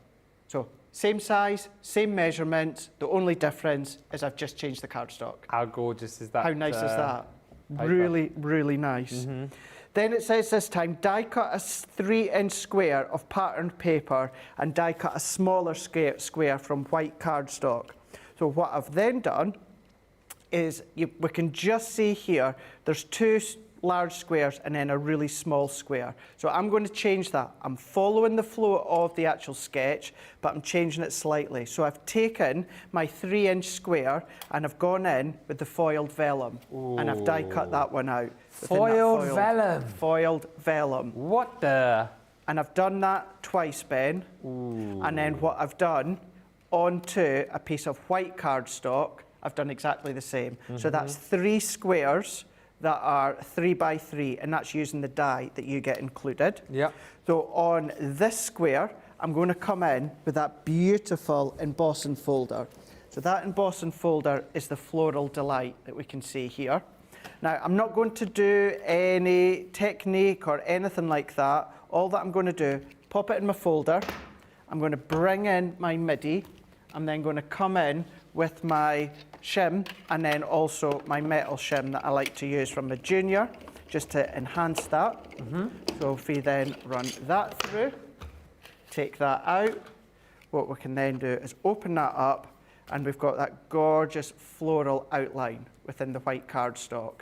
So same size, same measurements. The only difference is I've just changed the cardstock. How gorgeous is that? How nice is that? Paper. Really, really nice. Then it says this time, die cut a 3-inch square of patterned paper and die cut a smaller square from white cardstock. So what I've then done is, we can just see here, there's 2 large squares and then a really small square. So I'm going to change that. I'm following the flow of the actual sketch, but I'm changing it slightly. So I've taken my 3-inch square and I've gone in with the foiled vellum. And I've die cut that one out. Foiled vellum? Foiled vellum. What the? And I've done that twice, Ben. And then what I've done, onto a piece of white cardstock, I've done exactly the same. So that's 3 squares that are 3 by 3, and that's using the die that you get included. Yeah. So on this square, I'm going to come in with that beautiful embossing folder. So that embossing folder is the Floral Delight that we can see here. Now, I'm not going to do any technique or anything like that. All that I'm going to do, pop it in my folder. I'm going to bring in my midi. I'm then going to come in with my shim and then also my metal shim that I like to use from a junior just to enhance that. So if we then run that through, take that out, what we can then do is open that up and we've got that gorgeous floral outline within the white cardstock.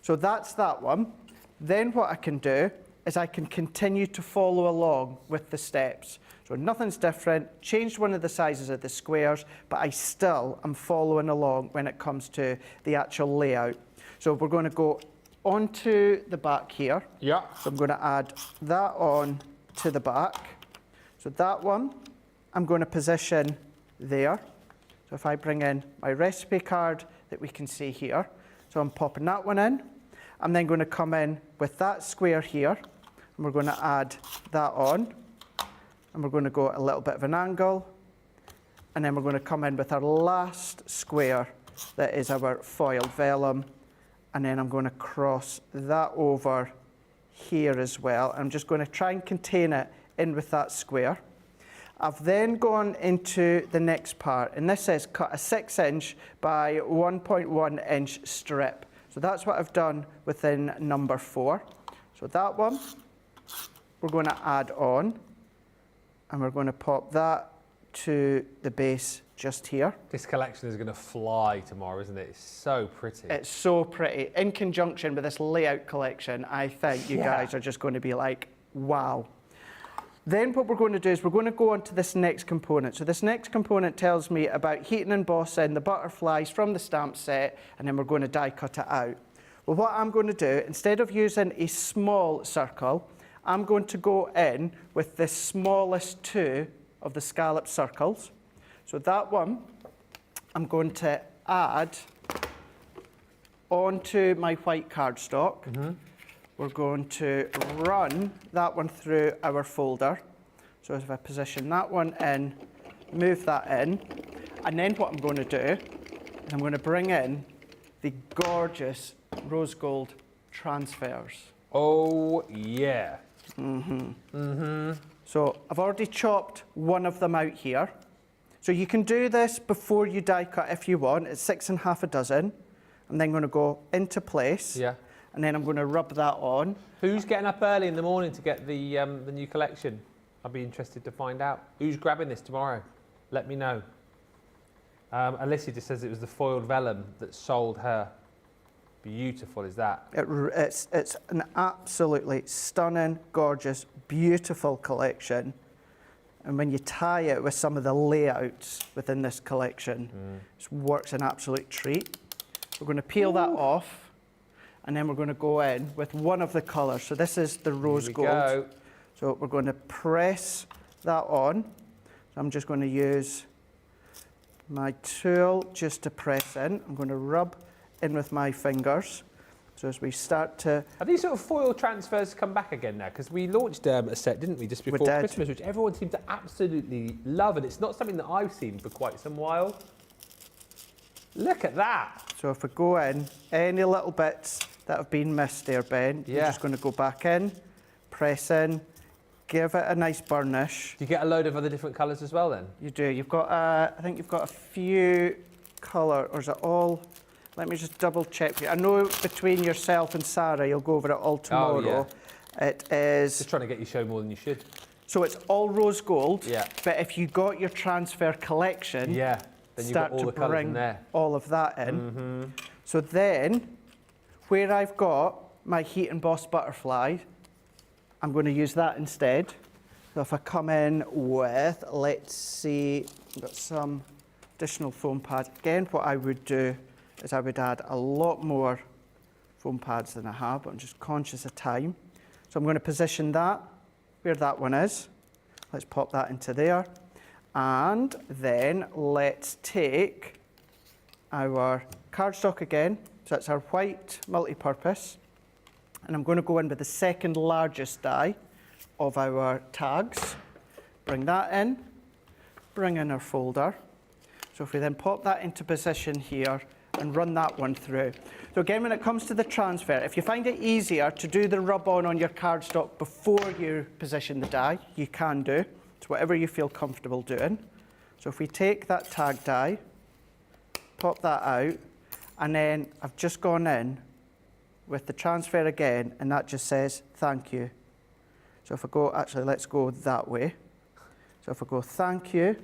So that's that one. Then what I can do is I can continue to follow along with the steps. So nothing's different, changed one of the sizes of the squares, but I still am following along when it comes to the actual layout. So we're going to go onto the back here. Yeah. So I'm going to add that on to the back. So that one, I'm going to position there. So if I bring in my recipe card that we can see here, so I'm popping that one in. I'm then going to come in with that square here, and we're going to add that on. And we're going to go a little bit of an angle, and then we're going to come in with our last square that is our foiled vellum, and then I'm going to cross that over here as well. I'm just going to try and contain it in with that square. I've then gone into the next part, and this says cut a 6-inch by 1.1 inch strip. So that's what I've done within number 4. So that one, we're going to add on, and we're going to pop that to the base just here. This collection is going to fly tomorrow, isn't it? It's so pretty. It's so pretty. In conjunction with this layout collection, I think you guys are just going to be like, wow. Then what we're going to do is we're going to go on to this next component. So this next component tells me about heat and embossing the butterflies from the stamp set, and then we're going to die cut it out. Well, what I'm going to do, instead of using a small circle, I'm going to go in with the smallest 2 of the scallop circles. So that one, I'm going to add onto my white cardstock. We're going to run that one through our folder. So if I position that one in, move that in, and then what I'm going to do is I'm going to bring in the gorgeous rose gold transfers. Oh, yeah. So I've already chopped one of them out here. So you can do this before you die cut if you want. It's 6 1/2 dozen. I'm then going to go into place. Yeah. And then I'm going to rub that on. Who's getting up early in the morning to get the new collection? I'd be interested to find out. Who's grabbing this tomorrow? Let me know. Alicia just says it was the foiled vellum that sold her. Beautiful is that? It's an absolutely stunning, gorgeous, beautiful collection. And when you tie it with some of the layouts within this collection, it works an absolute treat. We're going to peel that off, and then we're going to go in with one of the colours. So this is the rose gold. Go. So we're going to press that on. So I'm just going to use my tool just to press in. I'm going to rub in with my fingers. So as we start to... Are these sort of foil transfers come back again now? Because we launched a set, didn't we, just before Christmas, which everyone seemed to absolutely love, and it's not something that I've seen for quite some while. Look at that. So if we go in, any little bits that have been missed there, Ben, you're just going to go back in, press in, give it a nice burnish. Do you get a load of other different colours as well then? You do. You've got, I think you've got a few colour, or is it all? Let me just double check for you. I know between yourself and Sarah, you'll go over it all tomorrow. Oh, It is... Just trying to get you show more than you should. So it's all rose gold. Yeah. But if you got your transfer collection, then you've got all the colours in there. all of that in. So then, where I've got my heat embossed butterfly, I'm going to use that instead. So if I come in with, let's see, I've got some additional foam pads. Again, what I would do is I would add a lot more foam pads than I have, but I'm just conscious of time. So I'm going to position that where that one is. Let's pop that into there. And then let's take our cardstock again. So that's our white multi-purpose. And I'm going to go in with the second largest die of our tags. Bring that in, bring in our folder. So if we then pop that into position here and run that one through. So again, when it comes to the transfer, if you find it easier to do the rub-on on your cardstock before you position the die, you can do. It's whatever you feel comfortable doing. So if we take that tag die, pop that out, and then I've just gone in with the transfer again, and that just says, thank you. So if I go, actually, let's go that way. So if I go, thank you,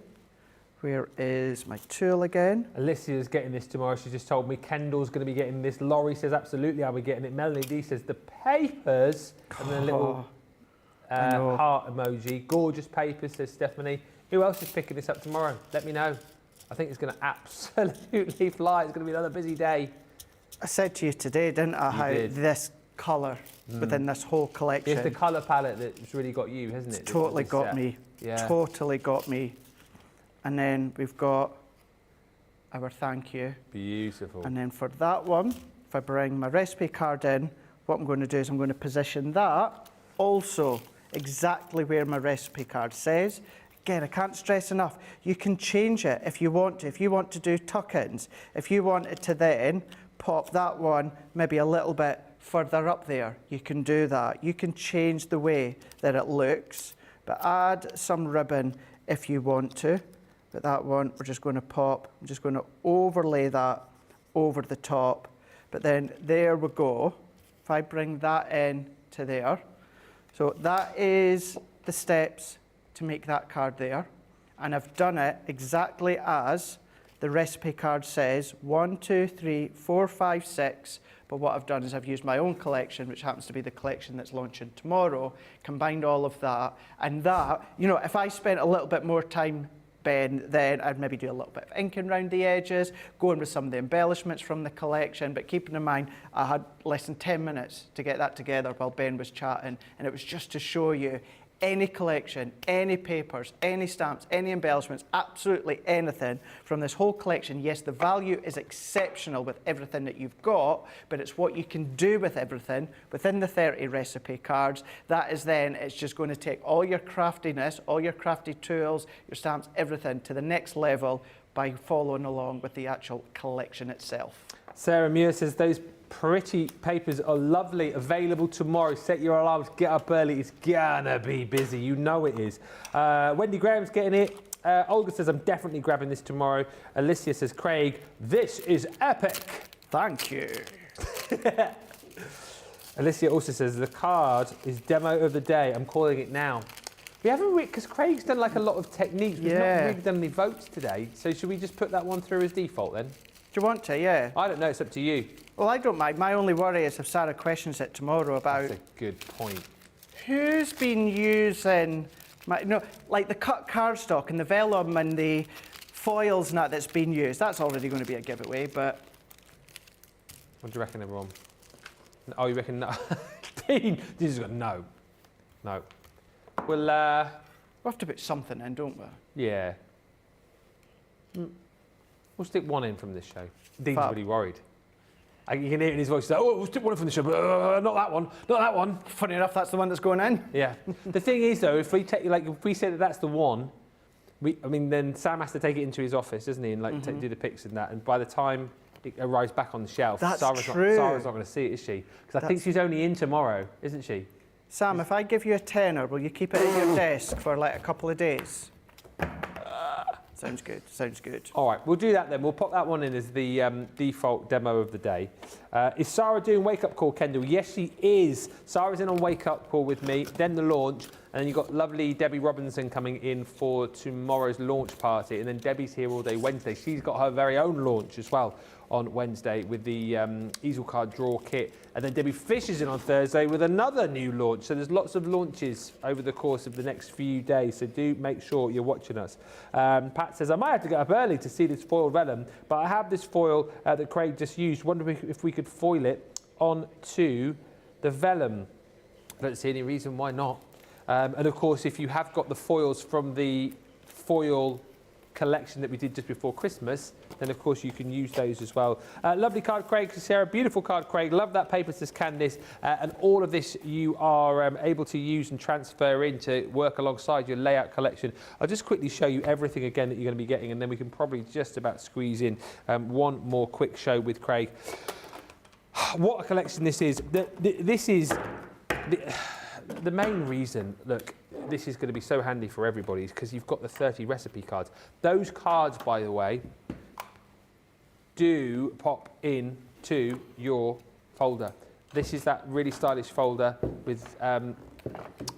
Where is my tool again? Alicia's getting this tomorrow. She just told me Kendall's going to be getting this. Laurie says absolutely I'll be getting it. Melanie D says the papers and then a little heart emoji. Gorgeous papers, says Stephanie. Who else is picking this up tomorrow? Let me know. I think it's going to absolutely fly. It's going to be another busy day. I said to you today, didn't I, how this colour within this whole collection. It's the colour palette that's really got you, hasn't it? It's totally got me. Yeah. Totally got me. And then we've got our thank you. Beautiful. And then for that one, if I bring my recipe card in, what I'm going to do is I'm going to position that also exactly where my recipe card says. Again, I can't stress enough, you can change it if you want to. If you want to do tuck-ins, if you wanted to then pop that one maybe a little bit further up there, you can do that. You can change the way that it looks, but add some ribbon if you want to. But that one, we're just going to pop, I'm just going to overlay that over the top. But then there we go. If I bring that in to there. So that is the steps to make that card there. And I've done it exactly as the recipe card says, 1, 2, 3, 4, 5, 6. But what I've done is I've used my own collection, which happens to be the collection that's launching tomorrow, combined all of that. And that, you know, if I spent a little bit more time, Ben, then I'd maybe do a little bit of inking around the edges, going with some of the embellishments from the collection, but keeping in mind I had less than 10 minutes to get that together while Ben was chatting, and it was just to show you any collection, any papers, any stamps, any embellishments, absolutely anything from this whole collection. Yes, the value is exceptional with everything that you've got, but it's what you can do with everything within the 30 recipe cards. That is then, it's just going to take all your craftiness, all your crafty tools, your stamps, everything to the next level by following along with the actual collection itself. Sarah Muir says those pretty papers are lovely, available tomorrow. Set your alarms, get up early, it's gonna be busy, you know it is. Wendy Graham's getting it. Olga says I'm definitely grabbing this tomorrow. Alicia says, Craig, this is epic. Thank you. Alicia also says the card is demo of the day, I'm calling it now. We haven't because Craig's done like a lot of techniques, we've not really done any votes today, so should we just put that one through as default then? Do you want to? Yeah. I don't know, it's up to you. Well, I don't mind. My only worry is if Sarah questions it tomorrow about... That's a good point. Who's been using... like the cut cardstock and the vellum and the foils and that's been used. That's already going to be a giveaway, but... What do you reckon, everyone? Oh, you reckon no? Dean, this is no. No. We'll have to put something in, don't we? Yeah. We'll stick one in from this show. Dean's Fab. really worried. You can hear it in his voice, like, oh, we'll stick one in from the show, but not that one, not that one. Funny enough, that's the one that's going in. Yeah. The thing is, though, if we say that that's the one, then Sam has to take it into his office, doesn't he, and do the pics and that. And by the time it arrives back on the shelf, Sarah's true. Sarah's not going to see it, is she? Because I think she's only in tomorrow, isn't she? Sam, if I give you a tenner, will you keep it at your desk for like a couple of days? Sounds good, sounds good. All right, we'll do that then. We'll pop that one in as the default demo of the day. Is Sarah doing Wake Up Call, Kendall? Yes, she is. Sarah's in on Wake Up Call with me, then the launch, and then you've got lovely Debbie Robinson coming in for tomorrow's launch party, and then Debbie's here all day Wednesday. She's got her very own launch as well on Wednesday with the easel card draw kit, and then Debbie Fish is in on Thursday with another new launch. So there's lots of launches over the course of the next few days, so do make sure you're watching us. Pat says, I might have to get up early to see this foil vellum, but I have this foil that Craig just used. Wondering if we could foil it onto the vellum. I don't see any reason why not. And of course, if you have got the foils from the foil collection that we did just before Christmas, then of course you can use those as well. Lovely card, Craig. Sarah, beautiful card, Craig. Love that paper, says Candice. And all of this you are able to use and transfer in to work alongside your layout collection. I'll just quickly show you everything again that you're going to be getting, and then we can probably just about squeeze in one more quick show with Craig. What a collection this is. This is the main reason, look, this is going to be so handy for everybody is because you've got the 30 recipe cards. Those cards, by the way, do pop into your folder. This is that really stylish folder with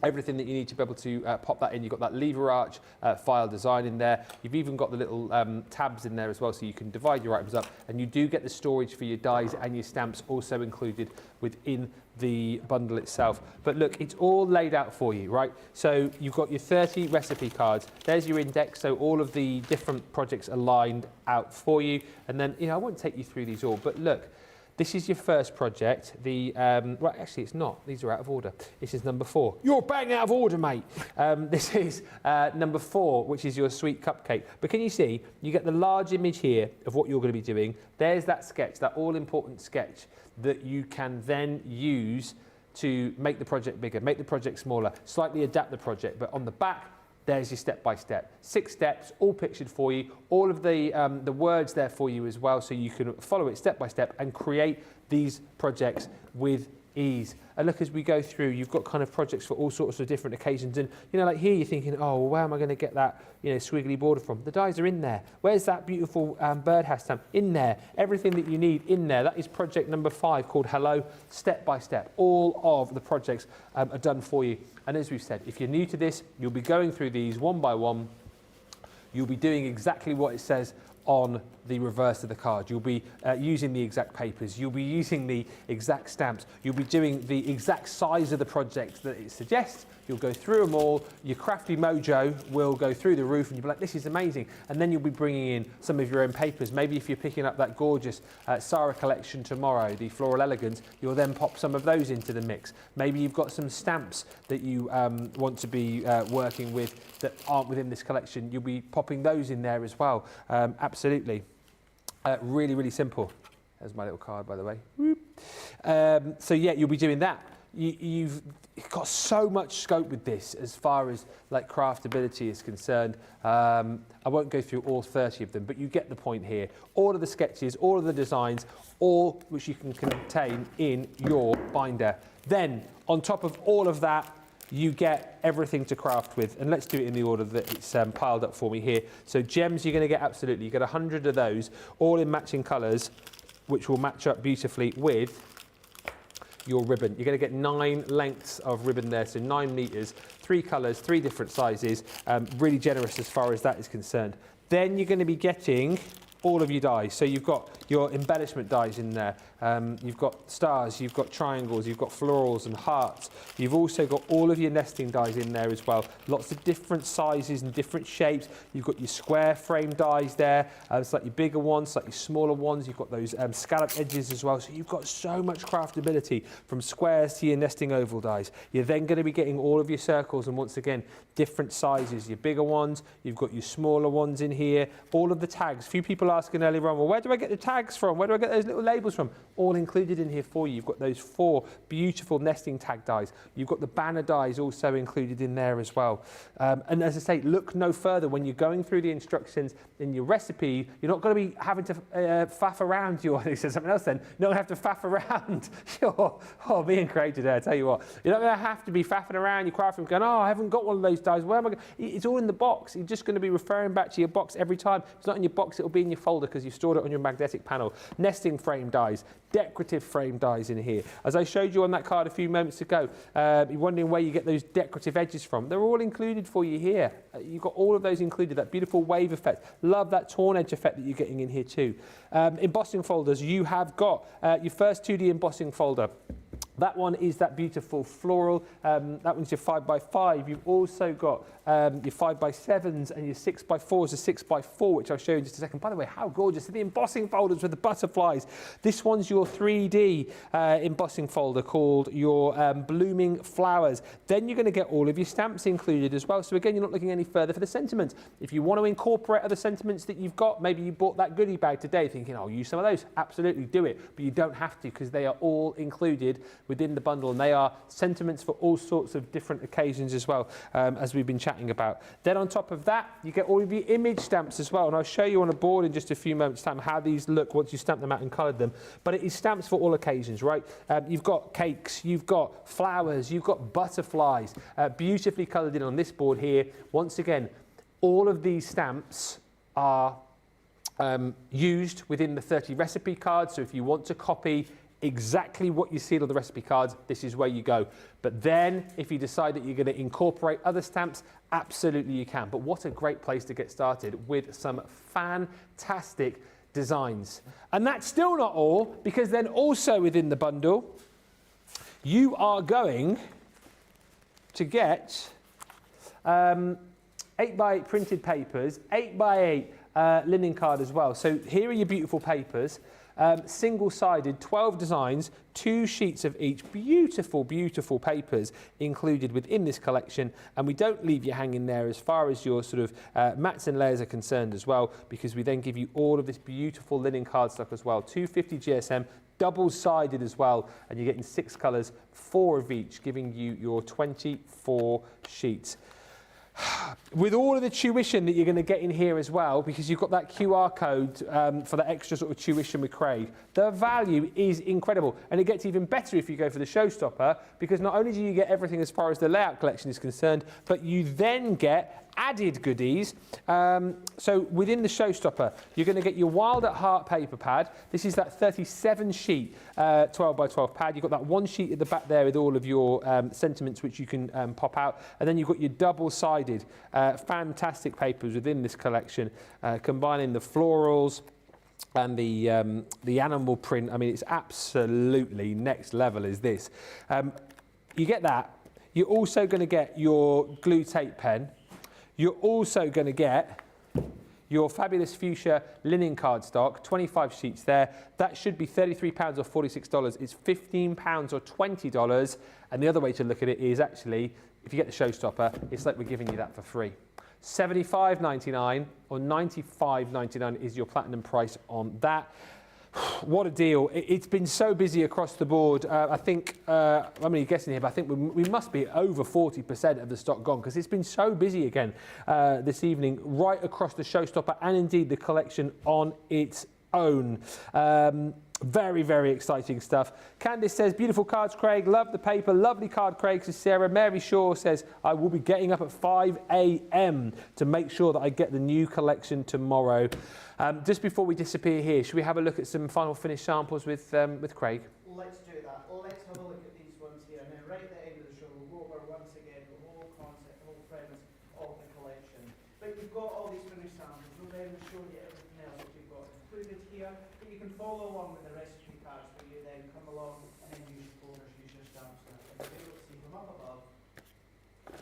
everything that you need to be able to pop that in. You've got that lever arch file design in there. You've even got the little tabs in there as well, so you can divide your items up, and you do get the storage for your dies and your stamps also included within the bundle itself. But look, it's all laid out for you, right? So you've got your 30 recipe cards. There's your index, so all of the different projects are lined out for you. And then, I won't take you through these all, but look, this is your first project. Right, actually, it's not. These are out of order. This is number 4. You're bang out of order, mate. This is number 4, which is your sweet cupcake. But can you see, you get the large image here of what you're going to be doing. There's that sketch, that all-important sketch that you can then use to make the project bigger, make the project smaller, slightly adapt the project. But on the back, there's your step-by-step. 6 steps, all pictured for you, all of the words there for you as well, so you can follow it step-by-step and create these projects with ease. And look, as we go through, you've got kind of projects for all sorts of different occasions. And, like here, you're thinking, oh, well, where am I going to get that, squiggly border from? The dies are in there. Where's that beautiful birdhouse stamp? In there. Everything that you need in there. That is project number 5 called Hello, step by step. All of the projects are done for you. And as we've said, if you're new to this, you'll be going through these one by one. You'll be doing exactly what it says on the reverse of the card. You'll be using the exact papers. You'll be using the exact stamps. You'll be doing the exact size of the project that it suggests. You'll go through them all. Your crafty mojo will go through the roof, and you'll be like, this is amazing. And then you'll be bringing in some of your own papers. Maybe if you're picking up that gorgeous Sarah collection tomorrow, the Floral Elegance, you'll then pop some of those into the mix. Maybe you've got some stamps that you want to be working with that aren't within this collection. You'll be popping those in there as well. Absolutely. Really, really simple. There's my little card, by the way. So yeah, you'll be doing that. You've got so much scope with this as far as like craftability is concerned. I won't go through all 30 of them, but you get the point here. All of the sketches, all of the designs, all which you can contain in your binder. Then, on top of all of that, you get everything to craft with, and let's do it in the order that it's piled up for me here. So gems you're going to get absolutely, you get 100 of those, all in matching colours, which will match up beautifully with your ribbon. You're going to get 9 lengths of ribbon there, so 9 metres, 3 colours, 3 different sizes, really generous as far as that is concerned. Then you're going to be getting all of your dies. So you've got your embellishment dies in there. You've got stars, you've got triangles, you've got florals and hearts. You've also got all of your nesting dies in there as well. Lots of different sizes and different shapes. You've got your square frame dies there, slightly bigger ones, slightly smaller ones. You've got those scallop edges as well. So you've got so much craftability from squares to your nesting oval dies. You're then going to be getting all of your circles, and once again, different sizes. Your bigger ones, you've got your smaller ones in here. All of the tags. A few people asking earlier on, well, where do I get the tags from? Where do I get those little labels from? All included in here for you. You've got those 4 beautiful nesting tag dies. You've got the banner dies also included in there as well. And as I say, look no further. When you're going through the instructions in your recipe, you're not going to be having to faff around your, he said something else then, you're not going to have to faff around your, being creative there, I tell you what. You're not going to have to be faffing around your craft room going, oh, I haven't got one of those dies. Where am I going? It's all in the box. You're just going to be referring back to your box every time. If it's not in your box, it'll be in your folder because you've stored it on your magnetic panel. Nesting frame dies, decorative frame dies in here. As I showed you on that card a few moments ago, you're wondering where you get those decorative edges from. They're all included for you here. You've got all of those included, that beautiful wave effect. Love that torn edge effect that you're getting in here too. Embossing folders, you have got your first 2D embossing folder. That one is that beautiful floral. That one's your 5x5. You've also got your 5x7s and your 6x4s, a 6x4, which I'll show you in just a second. By the way, how gorgeous are the embossing folders with the butterflies? This one's your 3D embossing folder called your Blooming Flowers. Then you're going to get all of your stamps included as well. So again, you're not looking any further for the sentiments. If you want to incorporate other sentiments that you've got, maybe you bought that goodie bag today thinking, I'll use some of those. Absolutely do it. But you don't have to because they are all included within the bundle, and they are sentiments for all sorts of different occasions as well, as we've been chatting about. Then on top of that, you get all of your image stamps as well, and I'll show you on a board in just a few moments' time how these look once you stamp them out and coloured them. But it is stamps for all occasions, right? You've got cakes, you've got flowers, you've got butterflies, beautifully coloured in on this board here. Once again, all of these stamps are used within the 30 recipe cards, so if you want to copy exactly what you see on the recipe cards, this is where you go. But then, if you decide that you're going to incorporate other stamps, absolutely you can. But what a great place to get started with some fantastic designs. And that's still not all, because then also within the bundle, you are going to get 8x8 printed papers, 8x8 linen card as well. So here are your beautiful papers. Single-sided, 12 designs, 2 sheets of each. Beautiful, beautiful papers included within this collection. And we don't leave you hanging there as far as your sort of mats and layers are concerned as well, because we then give you all of this beautiful linen cardstock as well. 250 GSM, double-sided as well. And you're getting 6 colours, 4 of each, giving you your 24 sheets. With all of the tuition that you're going to get in here as well, because you've got that QR code for that extra sort of tuition with Craig, the value is incredible. And it gets even better if you go for the showstopper, because not only do you get everything as far as the layout collection is concerned, but you then get added goodies. So within the showstopper, you're going to get your Wild at Heart paper pad. This is that 37 sheet 12 by 12 pad. You've got that 1 sheet at the back there with all of your sentiments which you can pop out. And then you've got your double-sided fantastic papers within this collection, combining the florals and the animal print. I mean, it's absolutely next level is this. You get that. You're also going to get your glue tape pen. You're also going to get your fabulous fuchsia linen cardstock, 25 sheets there. That should be £33 or $46. It's £15 or $20. And the other way to look at it is actually, if you get the showstopper, it's like we're giving you that for free. $75.99 or $95.99 is your platinum price on that. What a deal. It's been so busy across the board. I think, I'm only guessing here, but I think we must be over 40% of the stock gone, because it's been so busy again this evening, right across the showstopper and indeed the collection on its own. Very, very exciting stuff. Candice says, beautiful cards, Craig. Love the paper. Lovely card, Craig, says Sarah. Mary Shaw says, I will be getting up at 5 a.m. to make sure that I get the new collection tomorrow. Just before we disappear here, should we have a look at some final finished samples with Craig? Let's do that. Let's have a look at these ones here. Now, right at the end of the show, we'll go over once again the whole concept, the whole premise of the collection. But you've got all these finished samples. We'll then show you everything else that you've got included here. But you can follow along with the recipe cards where you then come along and then use your folders, use your stamps. And you'll be able to see from up above.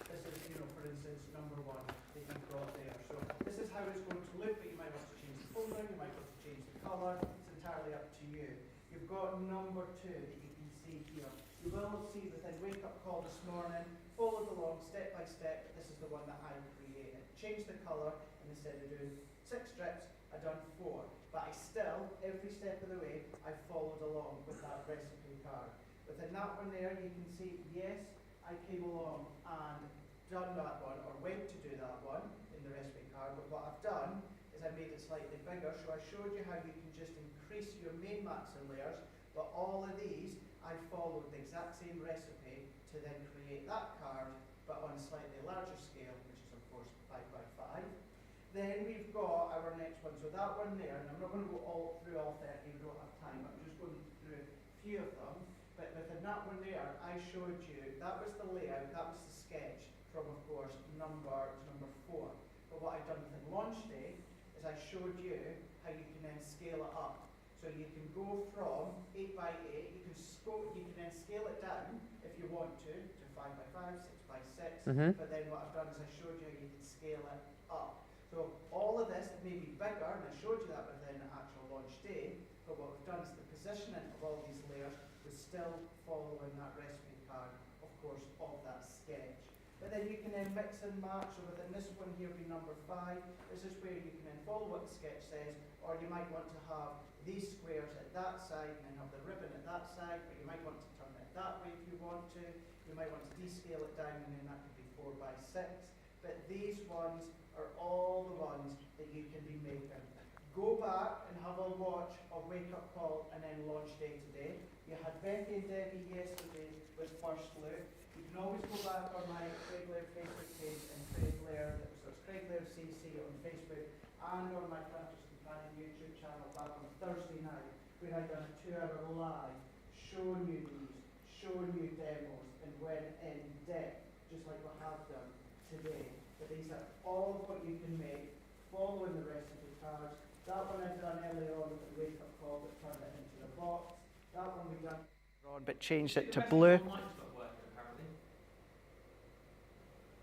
This is, for instance, number 1 that you've got there. So this is how it's going to look, but you might want to change the folder, you might want to change the colour. It's entirely up to you. You've got number 2 that you can see here. You will see within Wake Up Call this morning, followed along step by step. This is the one that I created. Changed the colour, and instead of doing 6 strips, I've done 4. But I still, every step of the way, I followed along with that recipe card. Within that one there, you can see, yes, I came along and done that one, or went to do that one in the recipe card. But what I've done is I made it slightly bigger, so I showed you how you can just increase your main mats and layers. But all of these, I followed the exact same recipe to then create that card, but on a slightly larger scale, which is of course 5 by 5. Then we've got our next one. So that one there, and I'm not going to go all through all 30, we don't have time. I'm just going through a few of them. But within that one there, I showed you, that was the layout, that was the sketch from, of course, number 4. But what I've done within launch day is I showed you how you can then scale it up. So you can go from 8 by 8, you can then scale it down if you want to 5 by 5, 6 by 6. But then what I've done is I showed you how you can scale it up. So all of this may be bigger, and I showed you that within the actual launch day, but what we've done is the positioning of all these layers was still following that recipe card, of course, of that sketch. But then you can then mix and match. So within this one here be number 5. This is where you can then follow what the sketch says, or you might want to have these squares at that side and then have the ribbon at that side, but you might want to turn it that way if you want to. You might want to descale it down, and then that could be 4 by 6. But these ones are all the ones that you can be making. Go back and have a watch of Wake Up Call and then launch day today. You had Becky and Debbie yesterday with First Look. You can always go back on my Craig Laird Facebook page and Craig Laird, so it's Craig Laird CC on Facebook, and on my Crafters Companion YouTube channel back on Thursday night, where I done a 2-hour live showing you these, showing you demos, and when in depth, just like we have done today. But these are all of what you can make, following the recipe cards. That one I done earlier on with the wake-up call that turned it into the box. That one we done but changed it to blue.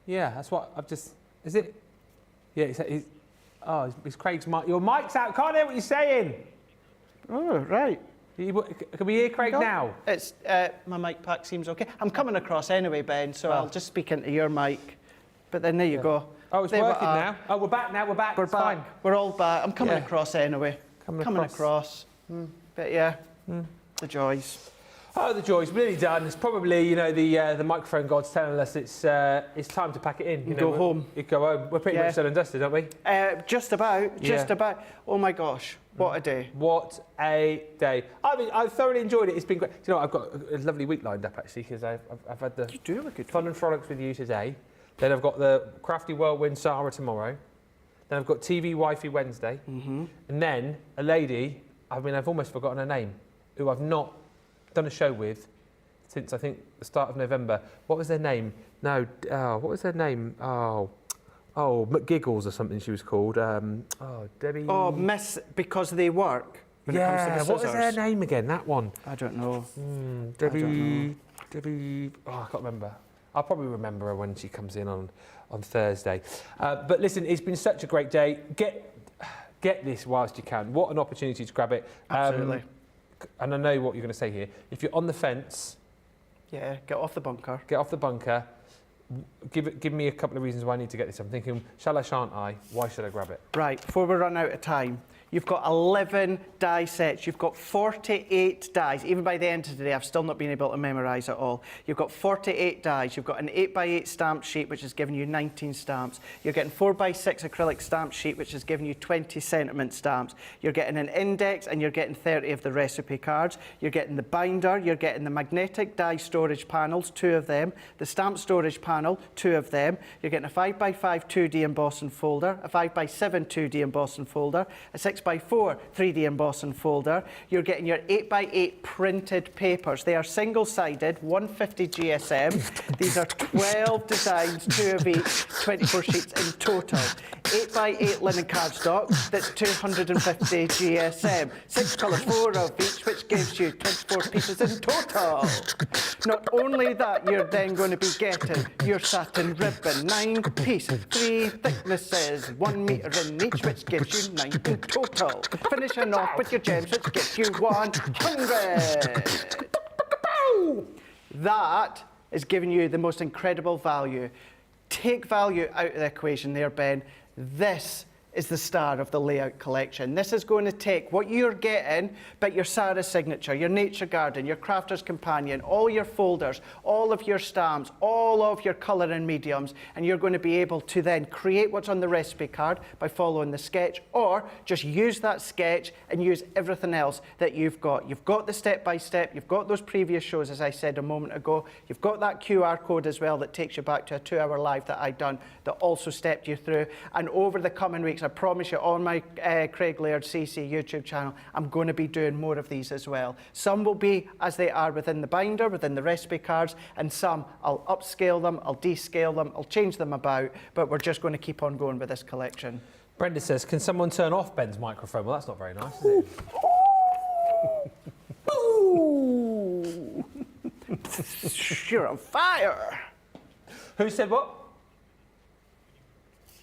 Yeah, that's what I've just. Is it? Yeah, it's Craig's mic. Your mic's out. Can't hear what you're saying. Oh, right. Can we hear Craig now? It's my mic pack seems okay. I'm coming across anyway, Ben, so I'll just speak into your mic. But then there you go. Oh, it's there working now. Oh, we're back now. We're back. We're it's back. Fine. We're all back. I'm coming across anyway. Coming across. But yeah, the joys. Oh, the joys, really done. It's probably, you know, the microphone gods telling us it's time to pack it in. You know, go home. You go home. We're pretty much done and dusted, aren't we? Just about. Just about. Oh my gosh, what a day. What a day. I mean, I've thoroughly enjoyed it. It's been great. Do you know, I've got a lovely week lined up, actually, because I've had the fun and frolics with you today. Then I've got the Crafty Whirlwind Sarah tomorrow. Then I've got TV Wifey Wednesday. And then a lady, I mean, I've almost forgotten her name, who I've not done a show with since I think the start of November. What was their name? No, what was their name? Oh, McGiggles or something she was called. Debbie. Oh, Miss Because They Work. When it comes to the what was their name again? That one. I don't know. Debbie. Oh, I can't remember. I'll probably remember her when she comes in on Thursday. But listen, it's been such a great day. Get this whilst you can. What an opportunity to grab it. Absolutely. And I know what you're going to say here. If you're on the fence, get off the bunker. Get off the bunker. Give me a couple of reasons why I need to get this. I'm thinking, shall I, shan't I? Why should I grab it? Right, before we run out of time, you've got 11 die sets. You've got 48 dies. Even by the end of the day, I've still not been able to memorise it all. You've got 48 dies. You've got an 8x8 stamp sheet, which is giving you 19 stamps. You're getting 4x6 acrylic stamp sheet, which is giving you 20 sentiment stamps. You're getting an index, and you're getting 30 of the recipe cards. You're getting the binder. You're getting the magnetic die storage panels, 2 of them. The stamp storage panel, 2 of them. You're getting a 5x5 2D embossing folder, a 5x7 2D embossing folder, a 6x4 3D embossing folder. You're getting your 8x8 printed papers. They are single-sided, 150 GSM. These are 12 designs, 2 of each, 24 sheets in total. 8x8 linen cardstock, that's 250 GSM. 6 colours, 4 of each, which gives you 24 pieces in total. Not only that, you're then going to be getting your satin ribbon, 9 pieces, 3 thicknesses, 1 metre in each, which gives you 9 in total. Finishing off with your gems, which gets you 100. That is giving you the most incredible value. Take value out of the equation there, Ben. This is the star of the layout collection. This is going to take what you're getting, but your Sarah signature, your Nature Garden, your Crafter's Companion, all your folders, all of your stamps, all of your colour and mediums, and you're going to be able to then create what's on the recipe card by following the sketch, or just use that sketch and use everything else that you've got. You've got the step-by-step, you've got those previous shows, as I said a moment ago, you've got that QR code as well that takes you back to a 2-hour live that I'd done that also stepped you through, and over the coming weeks, I promise you, on my Craig Laird CC YouTube channel, I'm going to be doing more of these as well. Some will be as they are within the binder, within the recipe cards, and some I'll upscale them, I'll descale them, I'll change them about, but we're just going to keep on going with this collection. Brenda says, can someone turn off Ben's microphone? Well, that's not very nice, is it? Ooh. You're on fire. Who said what?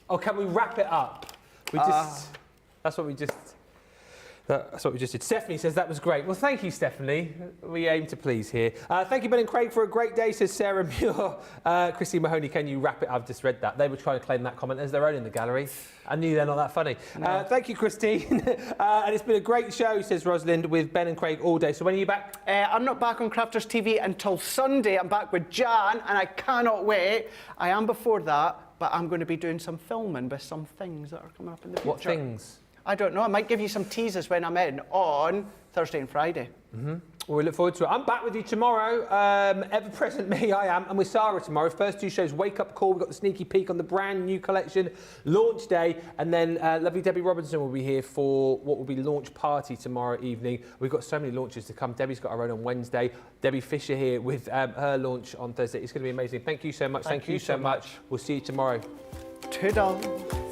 Oh, can we wrap it up? That's what we just did. Stephanie says that was great. Well, thank you, Stephanie. We aim to please here. Thank you, Ben and Craig, for a great day, says Sarah Muir. Christine Mahoney, can you wrap it? I've just read that. They were trying to claim that comment as their own in the gallery. I knew they're not that funny. No. Thank you, Christine. And it's been a great show, says Rosalind, with Ben and Craig all day. So when are you back? I'm not back on Crafters TV until Sunday. I'm back with Jan, and I cannot wait. I am before that, but I'm going to be doing some filming with some things that are coming up in the future. What things? I don't know. I might give you some teasers when I'm in on Thursday and Friday. Well, we look forward to it. I'm back with you tomorrow. Ever-present me, I am. And with Sarah tomorrow. First 2 shows, Wake Up Call. We've got the sneaky peek on the brand new collection, launch day. And then lovely Debbie Robinson will be here for what will be launch party tomorrow evening. We've got so many launches to come. Debbie's got her own on Wednesday. Debbie Fisher here with her launch on Thursday. It's going to be amazing. Thank you so much. Thank you so much. We'll see you tomorrow. Toodle.